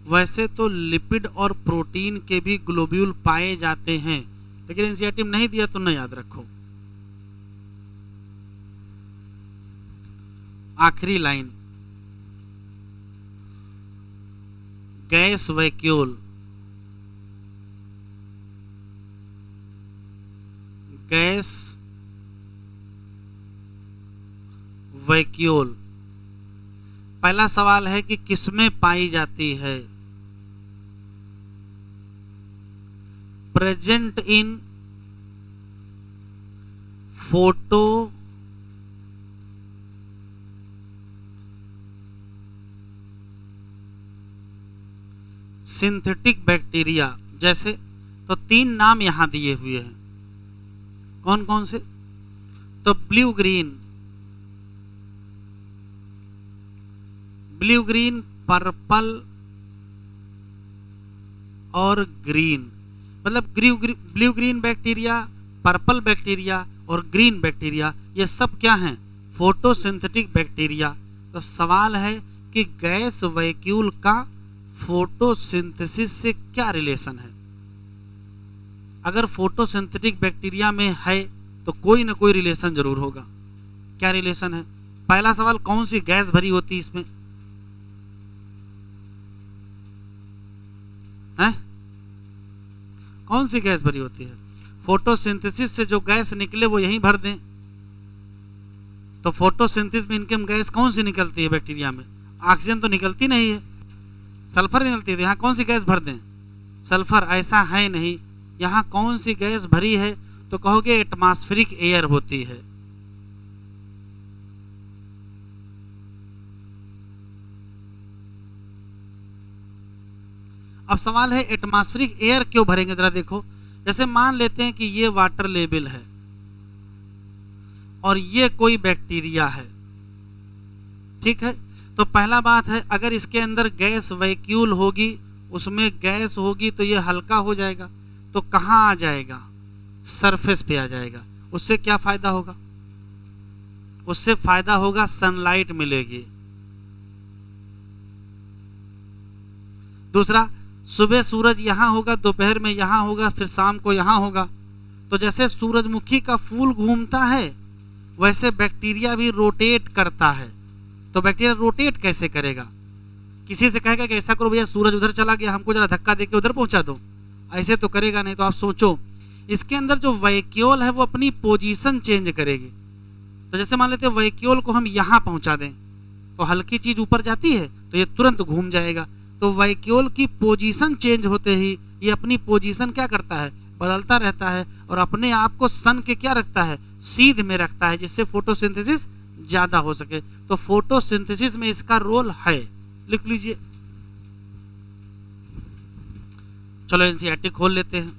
वैसे तो लिपिड और प्रोटीन के भी ग्लोब्यूल पाए जाते हैं, लेकिन एनसीईआरटी में नहीं दिया तो न याद रखो। आखिरी line, gas vacuole, gas vacuole. पहला सवाल है कि किसमें पाई जाती है? प्रेजेंट इन फोटो सिंथेटिक बैक्टीरिया। जैसे तो 3 नाम यहां दिए हुए हैं, कौन कौन से? तो ब्लू ग्रीन, पर्पल और ग्रीन। मतलब blue green bacteria, purple bacteria और ग्रीन बैक्टीरिया, ये सब क्या हैं? Photosynthetic bacteria. तो सवाल है कि गैस वैक्यूल का फोटोसिंथेसिस से क्या रिलेशन है? अगर फोटोसिंथेटिक बैक्टीरिया में है तो कोई ना कोई रिलेशन जरूर होगा। क्या रिलेशन है? पहला सवाल, कौन सी गैस भरी होती है इसमें? है? कौन सी गैस भरी होती है? फोटोसिंथेसिस से जो गैस निकले वो यहीं भर दें। तो फोटोसिंथेसिस में इनकम गैस कौन सी निकलती है बैक्टीरिया में? ऑक्सीजन तो निकलती नहीं है, सल्फर निकलती है। तो यहाँ कौन सी गैस भर दें? सल्फर। ऐसा है नहीं। यहाँ कौन सी गैस भरी है? तो कहोगे एटमॉस्फेरिक एयर होती है। अब सवाल है एटमॉस्फेरिक एयर क्यों भरेंगे? जरा देखो, जैसे मान लेते हैं कि ये वाटर लेवल है और ये कोई बैक्टीरिया है, ठीक है। तो पहला बात है, अगर इसके अंदर गैस वैक्यूल होगी, उसमें गैस होगी तो ये हल्का हो जाएगा। तो कहाँ आ जाएगा? सरफेस पे आ जाएगा। उससे क्या फायदा होगा? उससे फायदा होगा सनलाइट मिलेगी। दूसरा, सुबह सूरज यहां होगा, दोपहर में यहां होगा, फिर शाम को यहां होगा। तो जैसे सूरजमुखी का फूल घूमता है वैसे बैक्टीरिया भी रोटेट करता है। तो बैक्टीरिया रोटेट कैसे करेगा? किसी से कहेगा कि ऐसा करो भैया, सूरज उधर चला गया, हमको जरा धक्का देके उधर पहुंचा दो, ऐसे तो करेगा नहीं। तो आप सोचो, इसके अंदर जो वैक्यूल है वो अपनी पोजीशन चेंज करेगी। तो जैसे मान लेते हैं वैक्यूल को हम यहां पहुंचा दें तो हल्की चीज ऊपर जाती है तो ये तुरंत घूम जाएगा। तो वैक्यूल की पोजीशन चेंज होते ही ये अपनी पोजीशन क्या करता है? बदलता रहता है और अपने आप को सन के क्या रखता है? सीध में रखता है, जिससे फोटोसिंथेसिस ज्यादा हो सके। तो फोटोसिंथेसिस में इसका रोल है, लिख लीजिए। चलो एनसीईआरटी खोल लेते हैं।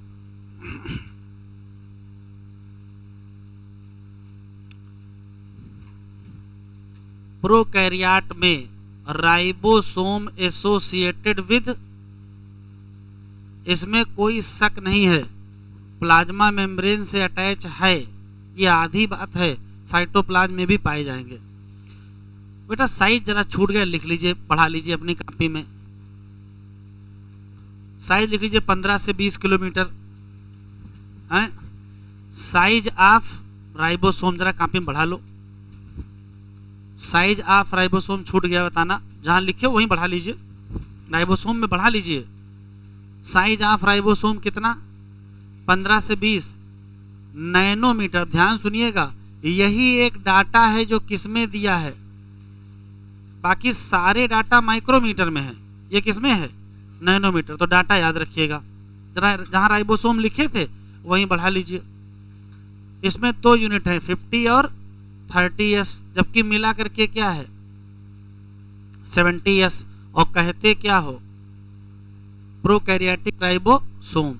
प्रोकैरियोट में राइबोसोम एसोसिएटेड विद, इसमें कोई शक नहीं है, प्लाज्मा मेम्ब्रेन से अटैच है, ये आधी बात है। साइटोप्लाज्म में भी पाए जाएंगे। बेटा साइज जरा छूट गया, लिख लीजिए, पढ़ा लीजिए अपनी कॉपी में। साइज लिख लीजिए 15 से 20 किलोमीटर है साइज ऑफ राइबोसोम। जरा कॉपी में बढ़ा लो। साइज ऑफ राइबोसोम छूट गया, बताना। जहां लिखे वहीं बढ़ा लीजिए, राइबोसोम में बढ़ा लीजिए। साइज ऑफ राइबोसोम कितना? 15 से 20 नैनोमीटर। ध्यान सुनिएगा, यही एक डाटा है जो किसमें दिया है, बाकी सारे डाटा माइक्रोमीटर में है, ये किसमें है? नैनोमीटर। तो डाटा याद रखिएगा, जरा जहां राइबोसोम लिखे थे वहीं बढ़ा लीजिए। इसमें 2 यूनिट है, 50 और 30s, जबकि मिला करके क्या है? 70s। और कहते क्या हो? Prokaryotic ribosome.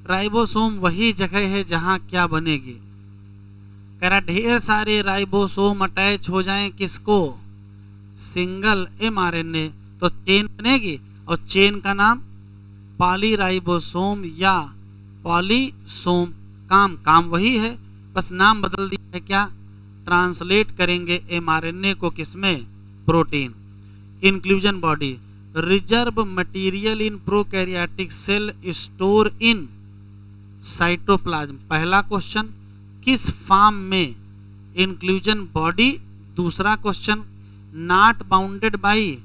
राइबोसोम वही जगह है जहां क्या बनेगी? कह रहा ढेर सारे राइबोसोम अटैच हो जाएं किसको? सिंगल mRNA, तो चेन बनेगी और चेन का नाम पॉलीराइबोसोम या पॉलीसोम। काम वही है, बस नाम बदल दिया है। क्या ट्रांसलेट करेंगे mRNA को किसमें? Protein. Inclusion body, reserve material in prokaryotic cell store in cytoplasm. पहला क्वेश्चन, किस फॉर्म में? Inclusion body. दूसरा question, not bounded by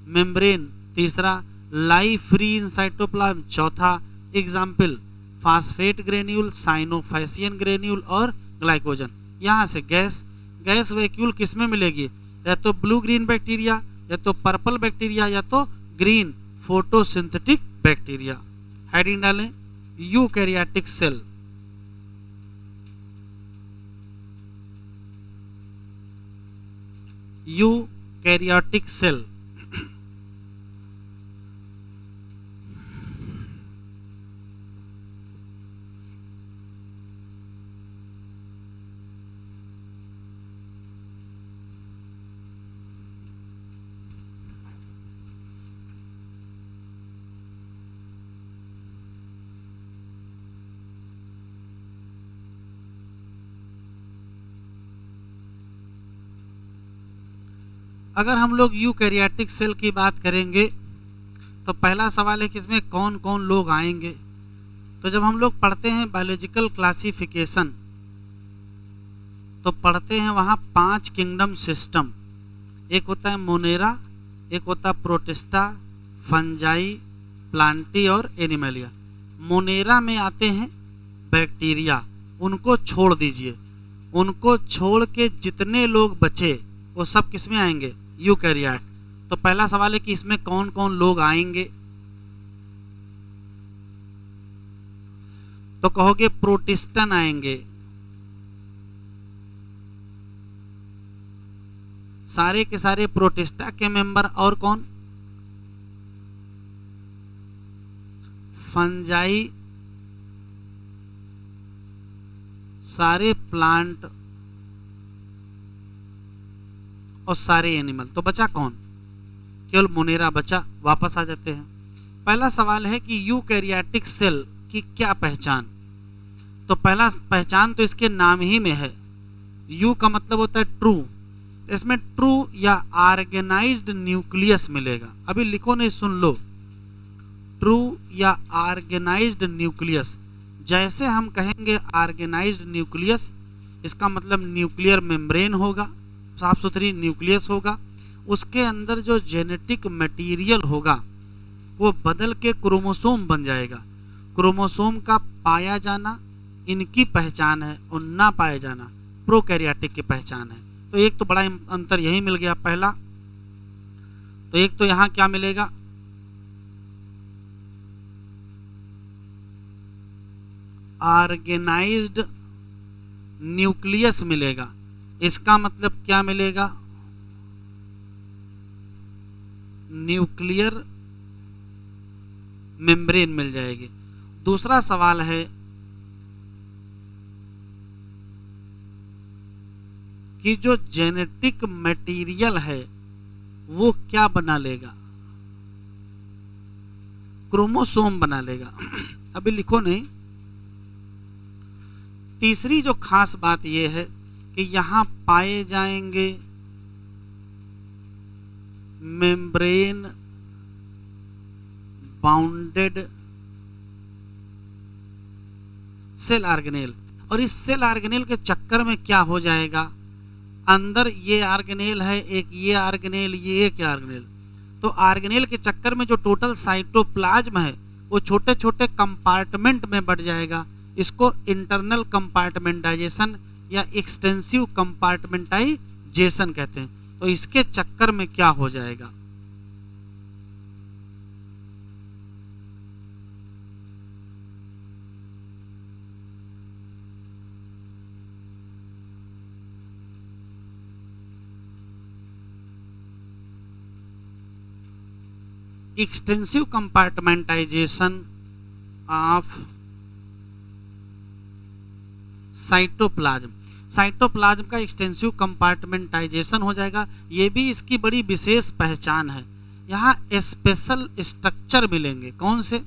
membrane. तीसरा, लाई फ्री इन साइटोप्लाज्म। चौथा, example phosphate granule, cyanophycean granule और ग्लाइकोजन। यहाँ से गैस वैक्यूल किस में मिलेगी? या तो ब्लू ग्रीन बैक्टीरिया, या तो पर्पल बैक्टीरिया, या तो ग्रीन फोटोसिंथेटिक बैक्टीरिया। हेडिंग डालें, यूकैरियोटिक सेल। यूकैरियोटिक सेल अगर हम लोग यूकैरियोटिक सेल की बात करेंगे तो पहला सवाल है कि इसमें कौन कौन लोग आएंगे। तो जब हम लोग पढ़ते हैं बायोलॉजिकल क्लासिफिकेशन तो पढ़ते हैं वहाँ 5 किंगडम सिस्टम। एक होता है मोनेरा, एक होता है प्रोटिस्टा, फंजाई, प्लांटी और एनिमलिया। मोनेरा में आते हैं बैक्टीरिया, उनको छोड़ दीजिए। उनको छोड़ के जितने लोग बचे वो सब किस में आएंगे? यूकैरियोट। तो पहला सवाल है कि इसमें कौन कौन लोग आएंगे। तो कहोगे प्रोटिस्टन आएंगे, सारे के सारे प्रोटिस्टा के मेंबर। और कौन? फंजाई, सारे प्लांट और सारे एनिमल। तो बचा कौन? केवल मोनेरा बचा। वापस आ जाते हैं। पहला सवाल है कि यूकैरियोटिक सेल की क्या पहचान। तो पहला पहचान तो इसके नाम ही में है। यू का मतलब होता है ट्रू, इसमें ट्रू या ऑर्गेनाइज्ड न्यूक्लियस मिलेगा। अभी लिखो नहीं, सुन लो। ट्रू या ऑर्गेनाइज्ड न्यूक्लियस। जैसे हम कहेंगे ऑर्गेनाइज्ड न्यूक्लियस, इसका मतलब न्यूक्लियर मेम्ब्रेन होगा, साफ सुथरी न्यूक्लियस होगा। उसके अंदर जो जेनेटिक मटेरियल होगा वो बदल के क्रोमोसोम बन जाएगा। क्रोमोसोम का पाया जाना इनकी पहचान है और ना पाया जाना प्रोकैरियोटिक की पहचान है। तो एक तो बड़ा अंतर यही मिल गया पहला। तो एक तो यहां क्या मिलेगा? ऑर्गेनाइज्ड न्यूक्लियस मिलेगा। इसका मतलब क्या मिलेगा? न्यूक्लियर मेम्ब्रेन मिल जाएगी। दूसरा सवाल है कि जो जेनेटिक मटेरियल है वो क्या बना लेगा? क्रोमोसोम बना लेगा। अभी लिखो नहीं। तीसरी जो खास बात यह है कि यहां पाए जाएंगे मेम्ब्रेन बाउंडेड सेल ऑर्गेनेल। और इस सेल ऑर्गेनेल के चक्कर में क्या हो जाएगा? अंदर ये ऑर्गेनेल है, एक ये ऑर्गेनेल, ये एक ऑर्गेनेल। तो ऑर्गेनेल के चक्कर में जो टोटल साइटोप्लाज्म है वो छोटे छोटे कंपार्टमेंट में बढ़ जाएगा। इसको इंटरनल कंपार्टमेंटाइजेशन या एक्सटेंसिव कंपार्टमेंटाइजेशन कहते हैं। तो इसके चक्कर में क्या हो जाएगा? Extensive compartmentalisation of cytoplasm. Cytoplasm का एक्सटेंसिव कंपार्टमेंटाइजेशन हो जाएगा। ये भी इसकी बड़ी विशेष पहचान है। यहाँ स्पेशल स्ट्रक्चर मिलेंगे। कौन से?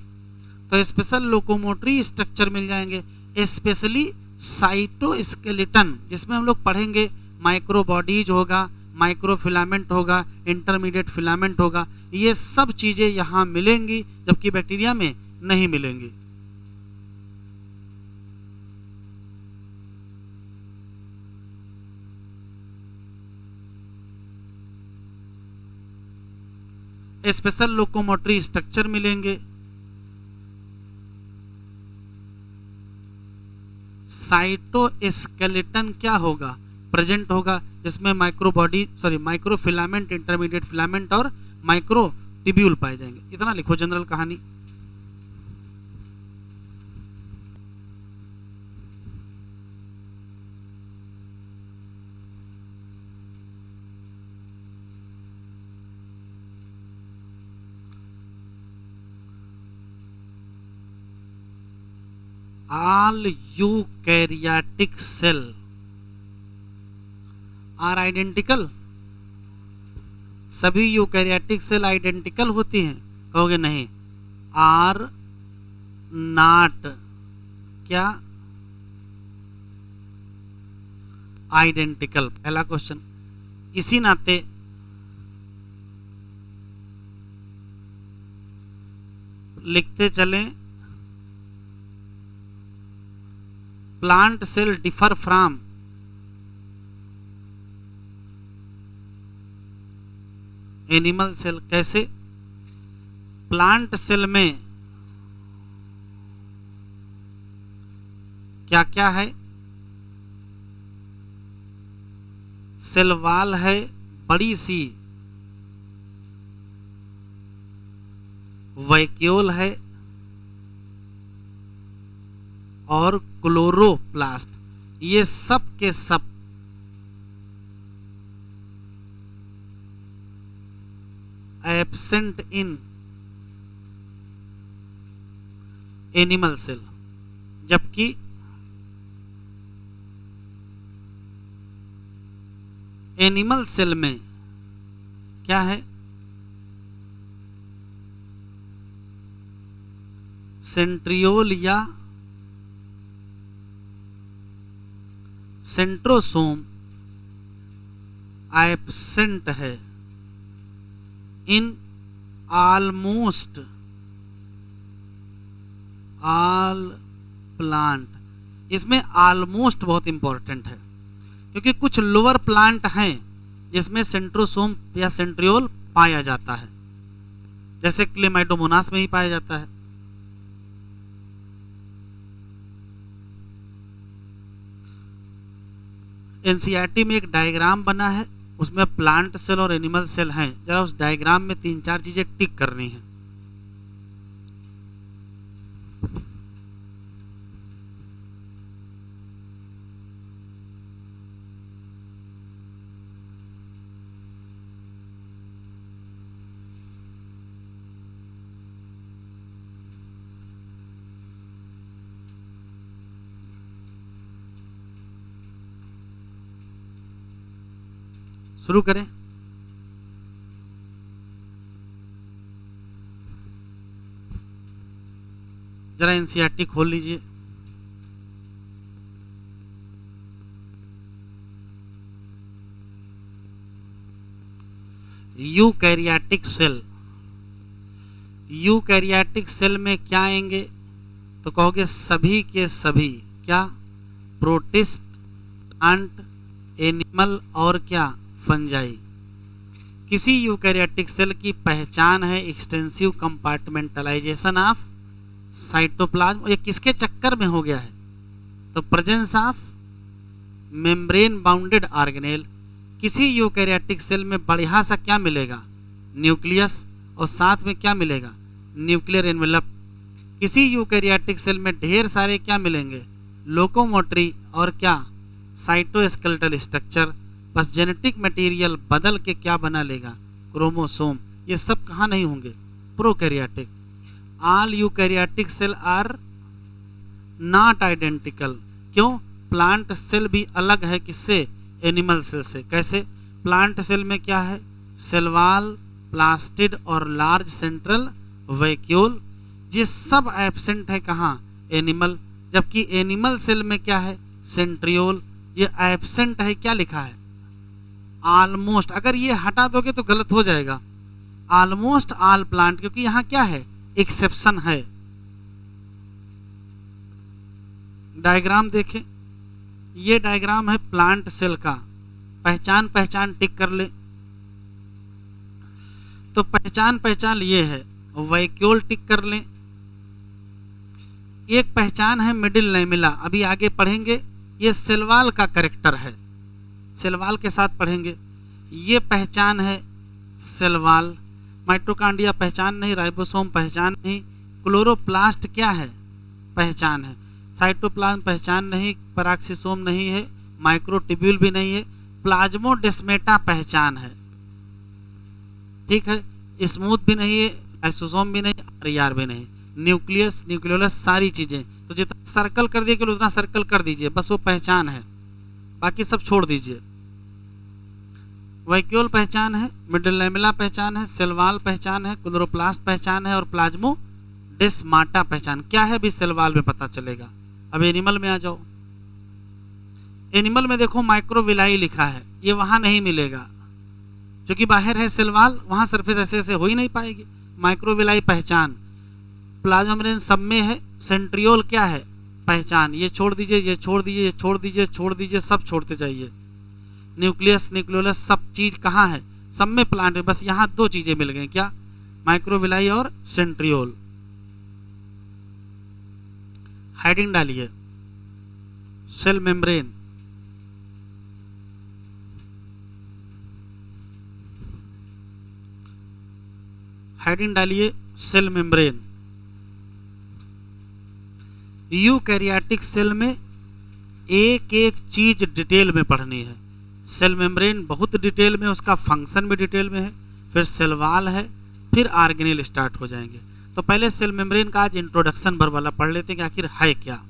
तो स्पेशल लोकोमोटरी स्ट्रक्चर मिल जाएंगे, स्पेशली साइटोस्केलेटन, जिसमें हम लोग पढ़ेंगे माइक्रोबॉडीज होगा, माइक्रोफिलामेंट होगा, इंटरमीडिएट फिलामेंट होगा। ये सब चीजें यहाँ मिलेंगी, जबकि बैक्टीरिया में नहीं मिलेंगी। स्पेशल लोकोमोटरी स्ट्रक्चर मिलेंगे, साइटोस्केलेटन क्या होगा? प्रेजेंट होगा, जिसमें माइक्रोफिलामेंट, इंटरमीडिएट फिलामेंट और माइक्रो ट्यूब्यूल पाए जाएंगे। इतना लिखो जनरल कहानी। All eukaryotic cell are identical, सभी यूकैरियोटिक सेल आइडेंटिकल होती हैं? कहोगे नहीं, आर नॉट क्या आइडेंटिकल, पहला क्वेश्चन। इसी नाते लिखते चलें, plant cell differ from animal cell. कैसे? प्लांट सेल में क्या क्या है? सेल वॉल है बड़ी सी, वैक्यूल है और क्लोरोप्लास्ट, ये सब के सब एब्सेंट इन एनिमल सेल, जबकि एनिमल सेल में क्या है? सेंट्रियोल या सेंट्रोसोम एब्सेंट है इन ऑलमोस्ट ऑल प्लांट। इसमें ऑलमोस्ट बहुत इंपॉर्टेंट है, क्योंकि कुछ लोअर प्लांट हैं जिसमें सेंट्रोसोम या सेंट्रियोल पाया जाता है, जैसे क्लेमाइडोमोनास में ही पाया जाता है। एनसीईआरटी में एक डायग्राम बना है, उसमें प्लांट सेल और एनिमल सेल हैं। जरा उस डायग्राम में 3-4 चीजें टिक करनी है। शुरू करें। जरा एनसीईआरटी खोल लीजिए। यूकैरियोटिक सेल, यूकैरियोटिक सेल में क्या आएंगे? तो कहोगे सभी के सभी क्या? प्रोटिस्ट, प्लांट, एनिमल और क्या? फंजाई। किसी यूकैरियोटिक सेल की पहचान है एक्सटेंसिव कंपार्टमेंटलाइजेशन ऑफ साइटोप्लाज्म। ये किसके चक्कर में हो गया है? तो presence of membrane bounded organelle. किसी यूकैरियोटिक सेल में बढ़िया सा क्या मिलेगा? न्यूक्लियस, और साथ में क्या मिलेगा? Nuclear envelope. किसी यूकैरियोटिक सेल में ढेर सारे क्या मिलेंगे? लोकोमोटरी और क्या? Cytoskeletal structure. बस जेनेटिक मटेरियल बदल के क्या बना लेगा? क्रोमोसोम। ये सब कहाँ नहीं होंगे? Prokaryotic. All eukaryotic cell are not identical. क्यों? प्लांट सेल भी अलग है किससे? एनिमल सेल से। कैसे? प्लांट सेल में क्या है? सेल वॉल, प्लास्टिड और लार्ज सेंट्रल वैक्यूल, ये सब एब्सेंट है कहाँ? एनिमल। जबकि एनिमल सेल में क्या है? सेंट्रियोल, ये एब्सेंट है। क्या लिखा है? ऑलमोस्ट। अगर ये हटा दोगे तो गलत हो जाएगा, ऑलमोस्ट ऑल प्लांट, क्योंकि यहां क्या है? एक्सेप्शन है। डायग्राम देखें, ये डायग्राम है प्लांट सेल का। पहचान टिक कर ले। तो पहचान ये है, वैक्यूल टिक कर लें। एक पहचान है मिडिल लैमेला, अभी आगे पढ़ेंगे। ये सेल वॉल का कैरेक्टर है, सेल वॉल के साथ पढ़ेंगे। ये पहचान है सेल वॉल। माइटोकांड्रिया पहचान नहीं, राइबोसोम पहचान नहीं, क्लोरोप्लास्ट क्या है? पहचान है। साइटोप्लाज्म पहचान नहीं, पैराक्सीसोम नहीं है, माइक्रोट्यूब्यूल भी नहीं है, प्लाज्मोडेस्मेटा पहचान है। ठीक है, स्मूथ भी नहीं है, लाइसोसोम भी नहीं, आरईआर भी नहीं। न्यूक्लियस, न्यूक्लियोलस, सारी चीजें। तो जितना सर्कल कर दिए केवल उतना सर्कल कर दीजिए, बस वो पहचान है, बाकी सब छोड़ दीजिए। वैक्यूल पहचान है, मिडल लैमेला पहचान है, सेल वॉल पहचान है, क्लोरोप्लास्ट पहचान है और प्लाज्मोडेस्माटा पहचान। क्या है भी सेल वॉल में पता चलेगा। अब एनिमल में आ जाओ। एनिमल में देखो माइक्रोविलाई लिखा है, ये वहां नहीं मिलेगा क्योंकि बाहर है सेल वॉल, वहां सरफेस ऐसे ऐसे हो ही नहीं पाएगी। माइक्रोविलाई पहचान। प्लाज्मा मेम्ब्रेन सब में है। सेंट्रियोल क्या है पहचान। ये छोड़ दीजिए, ये छोड़ दीजिए, ये छोड़ दीजिए, छोड़ दीजिए, सब छोड़ते जाइए। न्यूक्लियस, न्यूक्लियोलस सब चीज कहाँ है, सब में प्लांट है, बस यहाँ दो चीजें मिल गई, क्या, माइक्रोविलाई और सेंट्रियोल। हेडिंग डालिए सेल मेम्ब्रेन। हेडिंग डालिए सेल मेम्ब्रेन। यूकैरियोटिक सेल में एक एक चीज डिटेल में पढ़नी है। सेल मेम्ब्रेन बहुत डिटेल में, उसका फंक्शन भी डिटेल में है, फिर सेल वॉल है, फिर ऑर्गेनेल स्टार्ट हो जाएंगे। तो पहले सेल मेम्ब्रेन का आज इंट्रोडक्शन भर वाला पढ़ लेते हैं कि आखिर है क्या।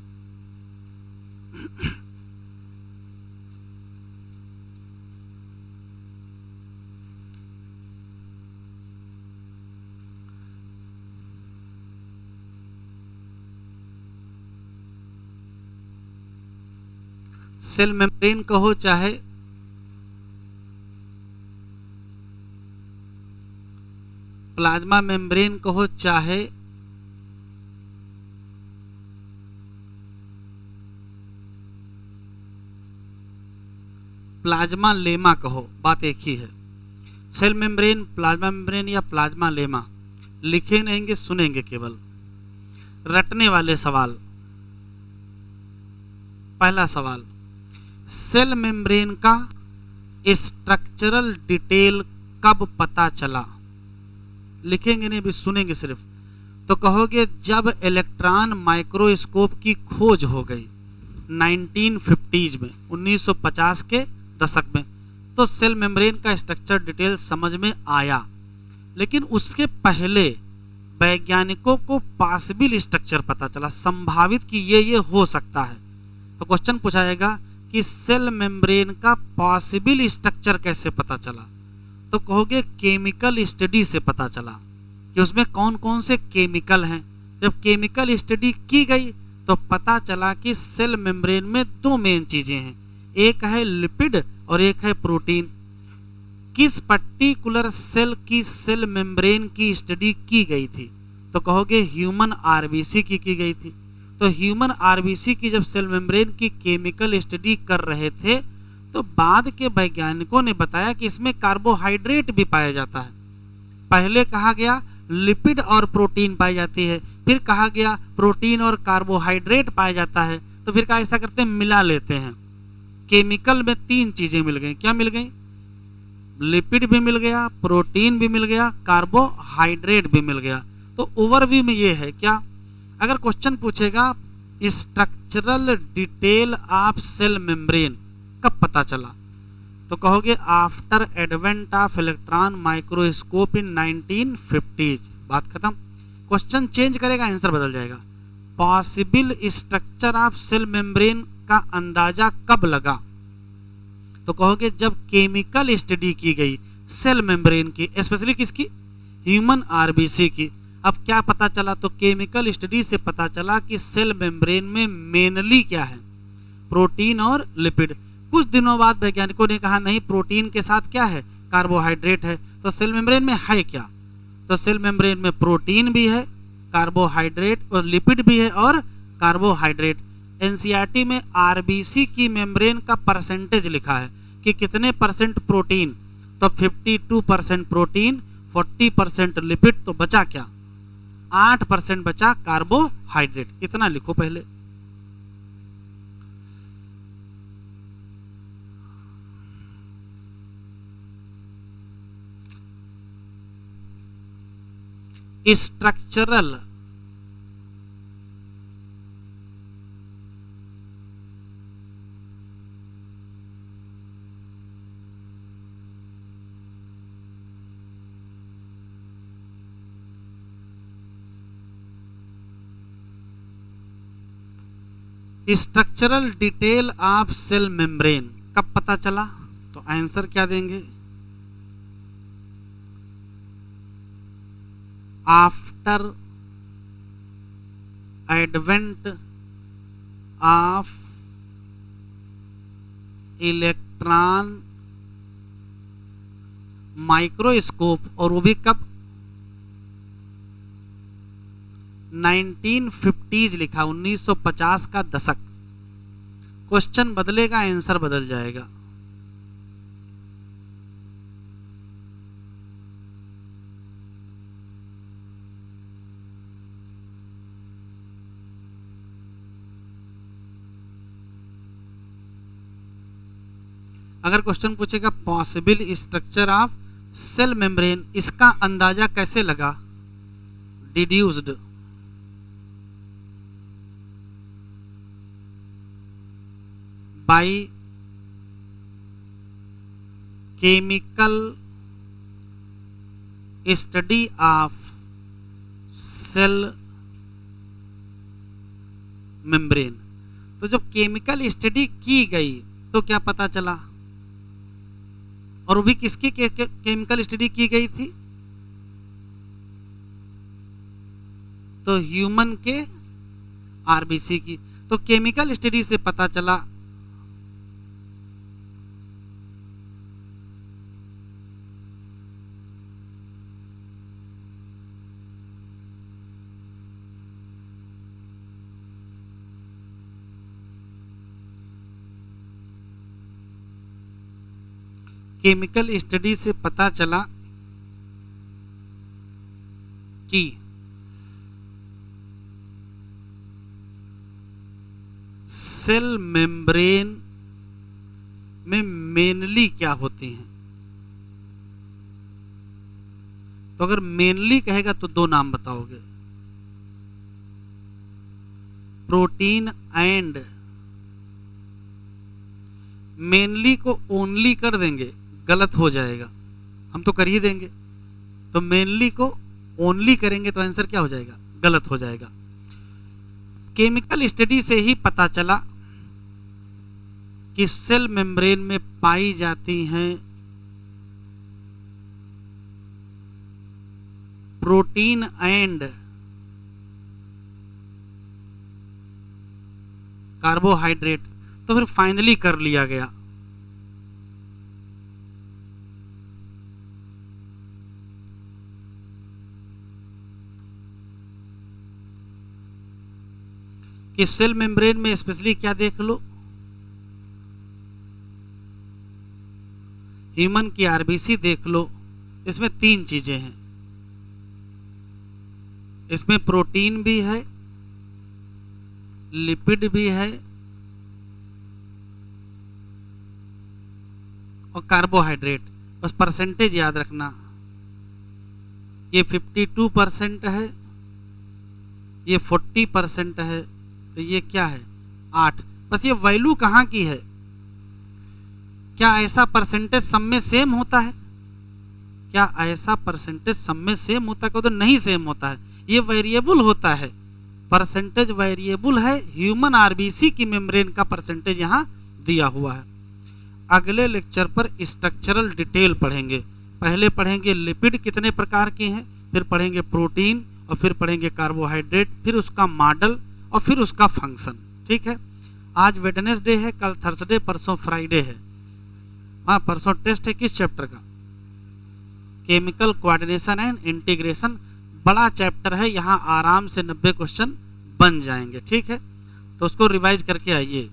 सेल मेम्ब्रेन कहो चाहे प्लाज्मा मेम्ब्रेन कहो चाहे प्लाज्मा लेमा कहो, बात एक ही है। सेल मेम्ब्रेन, प्लाज्मा मेम्ब्रेन या प्लाज्मा लेमा, लिखे रहेंगे सुनेंगे केवल। रटने वाले सवाल। पहला सवाल, सेल मेम्ब्रेन का स्ट्रक्चरल डिटेल कब पता चला। लिखेंगे नहीं, भी सुनेंगे सिर्फ। तो कहोगे जब इलेक्ट्रॉन माइक्रोस्कोप की खोज हो गई 1950s में, 1950 के दशक में, तो सेल मेम्ब्रेन का स्ट्रक्चर डिटेल समझ में आया। लेकिन उसके पहले वैज्ञानिकों को पॉसिबल स्ट्रक्चर पता चला, संभावित कि ये हो सकता है। तो क्वेश्चन पूछा जाएगा कि सेल मेम्ब्रेन का पॉसिबल स्ट्रक्चर कैसे पता चला। तो कहोगे केमिकल स्टडी से पता चला कि उसमें कौन कौन से केमिकल हैं। जब केमिकल स्टडी की गई तो पता चला कि सेल मेम्ब्रेन में दो मेन चीजें हैं, एक है लिपिड और एक है प्रोटीन। किस पर्टिकुलर सेल की सेल मेम्ब्रेन की स्टडी की गई थी। तो कहोगे ह्यूमन आरबीसी की गई थी। तो ह्यूमन आरबीसी की जब सेल मेम्ब्रेन की केमिकल स्टडी कर रहे थे तो बाद के वैज्ञानिकों ने बताया कि इसमें कार्बोहाइड्रेट भी पाया जाता है। पहले कहा गया लिपिड और प्रोटीन पाई जाती है, फिर कहा गया प्रोटीन और कार्बोहाइड्रेट पाया जाता है। तो फिर क्या ऐसा करते हैं, मिला लेते हैं। केमिकल में तीन चीजें मिल गई। क्या मिल गई, लिपिड भी मिल गया, प्रोटीन भी मिल गया, कार्बोहाइड्रेट भी मिल गया। तो ओवरव्यू में ये है क्या, अगर क्वेश्चन पूछेगा structural detail of cell membrane कब पता चला, तो कहोगे after advent of electron microscope in 1950s। बात खत्म। क्वेश्चन चेंज करेगा, आंसर बदल जाएगा। Possible structure of cell membrane का अंदाजा कब लगा, तो कहोगे जब केमिकल स्टडी की गई सेल मेम्ब्रेन की, स्पेशली किसकी, ह्यूमन आरबीसी की। अब क्या पता चला, तो केमिकल स्टडी से पता चला कि सेल मेम्ब्रेन में मेनली क्या है, प्रोटीन और लिपिड। कुछ दिनों बाद वैज्ञानिकों ने कहा नहीं, प्रोटीन के साथ क्या है, कार्बोहाइड्रेट है। तो सेल मेम्ब्रेन में है क्या, तो सेल मेम्ब्रेन में प्रोटीन भी है, कार्बोहाइड्रेट और लिपिड भी है और कार्बोहाइड्रेट। एनसीईआरटी में आरबीसी की मेम्ब्रेन का परसेंटेज लिखा है कि कितने परसेंट प्रोटीन, तो 52% प्रोटीन, 40% लिपिड। तो बचा क्या, 8% बचा कार्बोहाइड्रेट। इतना लिखो पहले। Structural structural detail of cell membrane कब पता चला? तो आंसर क्या देंगे? After advent of electron microscope, और वो भी कब? 1950s लिखा, 1950 का दशक। क्वेश्चन बदलेगा, आंसर बदल जाएगा। अगर क्वेश्चन पूछेगा possible structure of cell membrane, इसका अंदाजा कैसे लगा? Deduced by chemical study of cell membrane. तो जब केमिकल स्टडी की गई तो क्या पता चला? और वो भी किसकी केमिकल स्टडी की गई थी? तो ह्यूमन के आरबीसी की। तो केमिकल स्टडी से पता चला केमिकल स्टडी से पता चला कि सेल मेम्ब्रेन में मेनली क्या होती हैं। तो अगर मेनली कहेगा तो दो नाम बताओगे, प्रोटीन एंड। मेनली को ओनली कर देंगे, गलत हो जाएगा, हम तो कर ही देंगे। तो मेनली को ओनली करेंगे तो आंसर क्या हो जाएगा? गलत हो जाएगा। केमिकल स्टडी से ही पता चला कि सेल मेम्ब्रेन में पाई जाती हैं प्रोटीन एंड कार्बोहाइड्रेट। तो फिर फाइनली कर लिया गया। कि सेल मेम्ब्रेन में स्पेशली क्या देख लो, ह्यूमन की आरबीसी देख लो। इसमें तीन चीजें हैं, इसमें प्रोटीन भी है, लिपिड भी है और कार्बोहाइड्रेट। बस परसेंटेज याद रखना, ये 52% है, ये 40% है, तो ये क्या है? 8। बस ये वैल्यू कहाँ की है? क्या ऐसा परसेंटेज सब में सेम होता है? क्या ऐसा परसेंटेज सब में सेम होता है? तो नहीं सेम होता है, ये वेरिएबल होता है। परसेंटेज वेरिएबल है। ह्यूमन आरबीसी की मेम्ब्रेन का परसेंटेज यहाँ दिया हुआ है। अगले लेक्चर पर स्ट्रक्चरल डिटेल पढ़ेंगे। पहले पढ़ेंगे लिपिड कितने प्रकार के हैं, फिर पढ़ेंगे प्रोटीन, और फिर पढ़ेंगे कार्बोहाइड्रेट, फिर उसका मॉडल, और फिर उसका फंक्शन। ठीक है। आज वेडनेसडे है, कल थर्सडे, परसों फ्राइडे है। हाँ, परसों टेस्ट है किस चैप्टर का? Chemical coordination and integration. बड़ा चैप्टर है, यहाँ आराम से 90 क्वेश्चन बन जाएंगे। ठीक है, तो उसको रिवाइज करके आइए।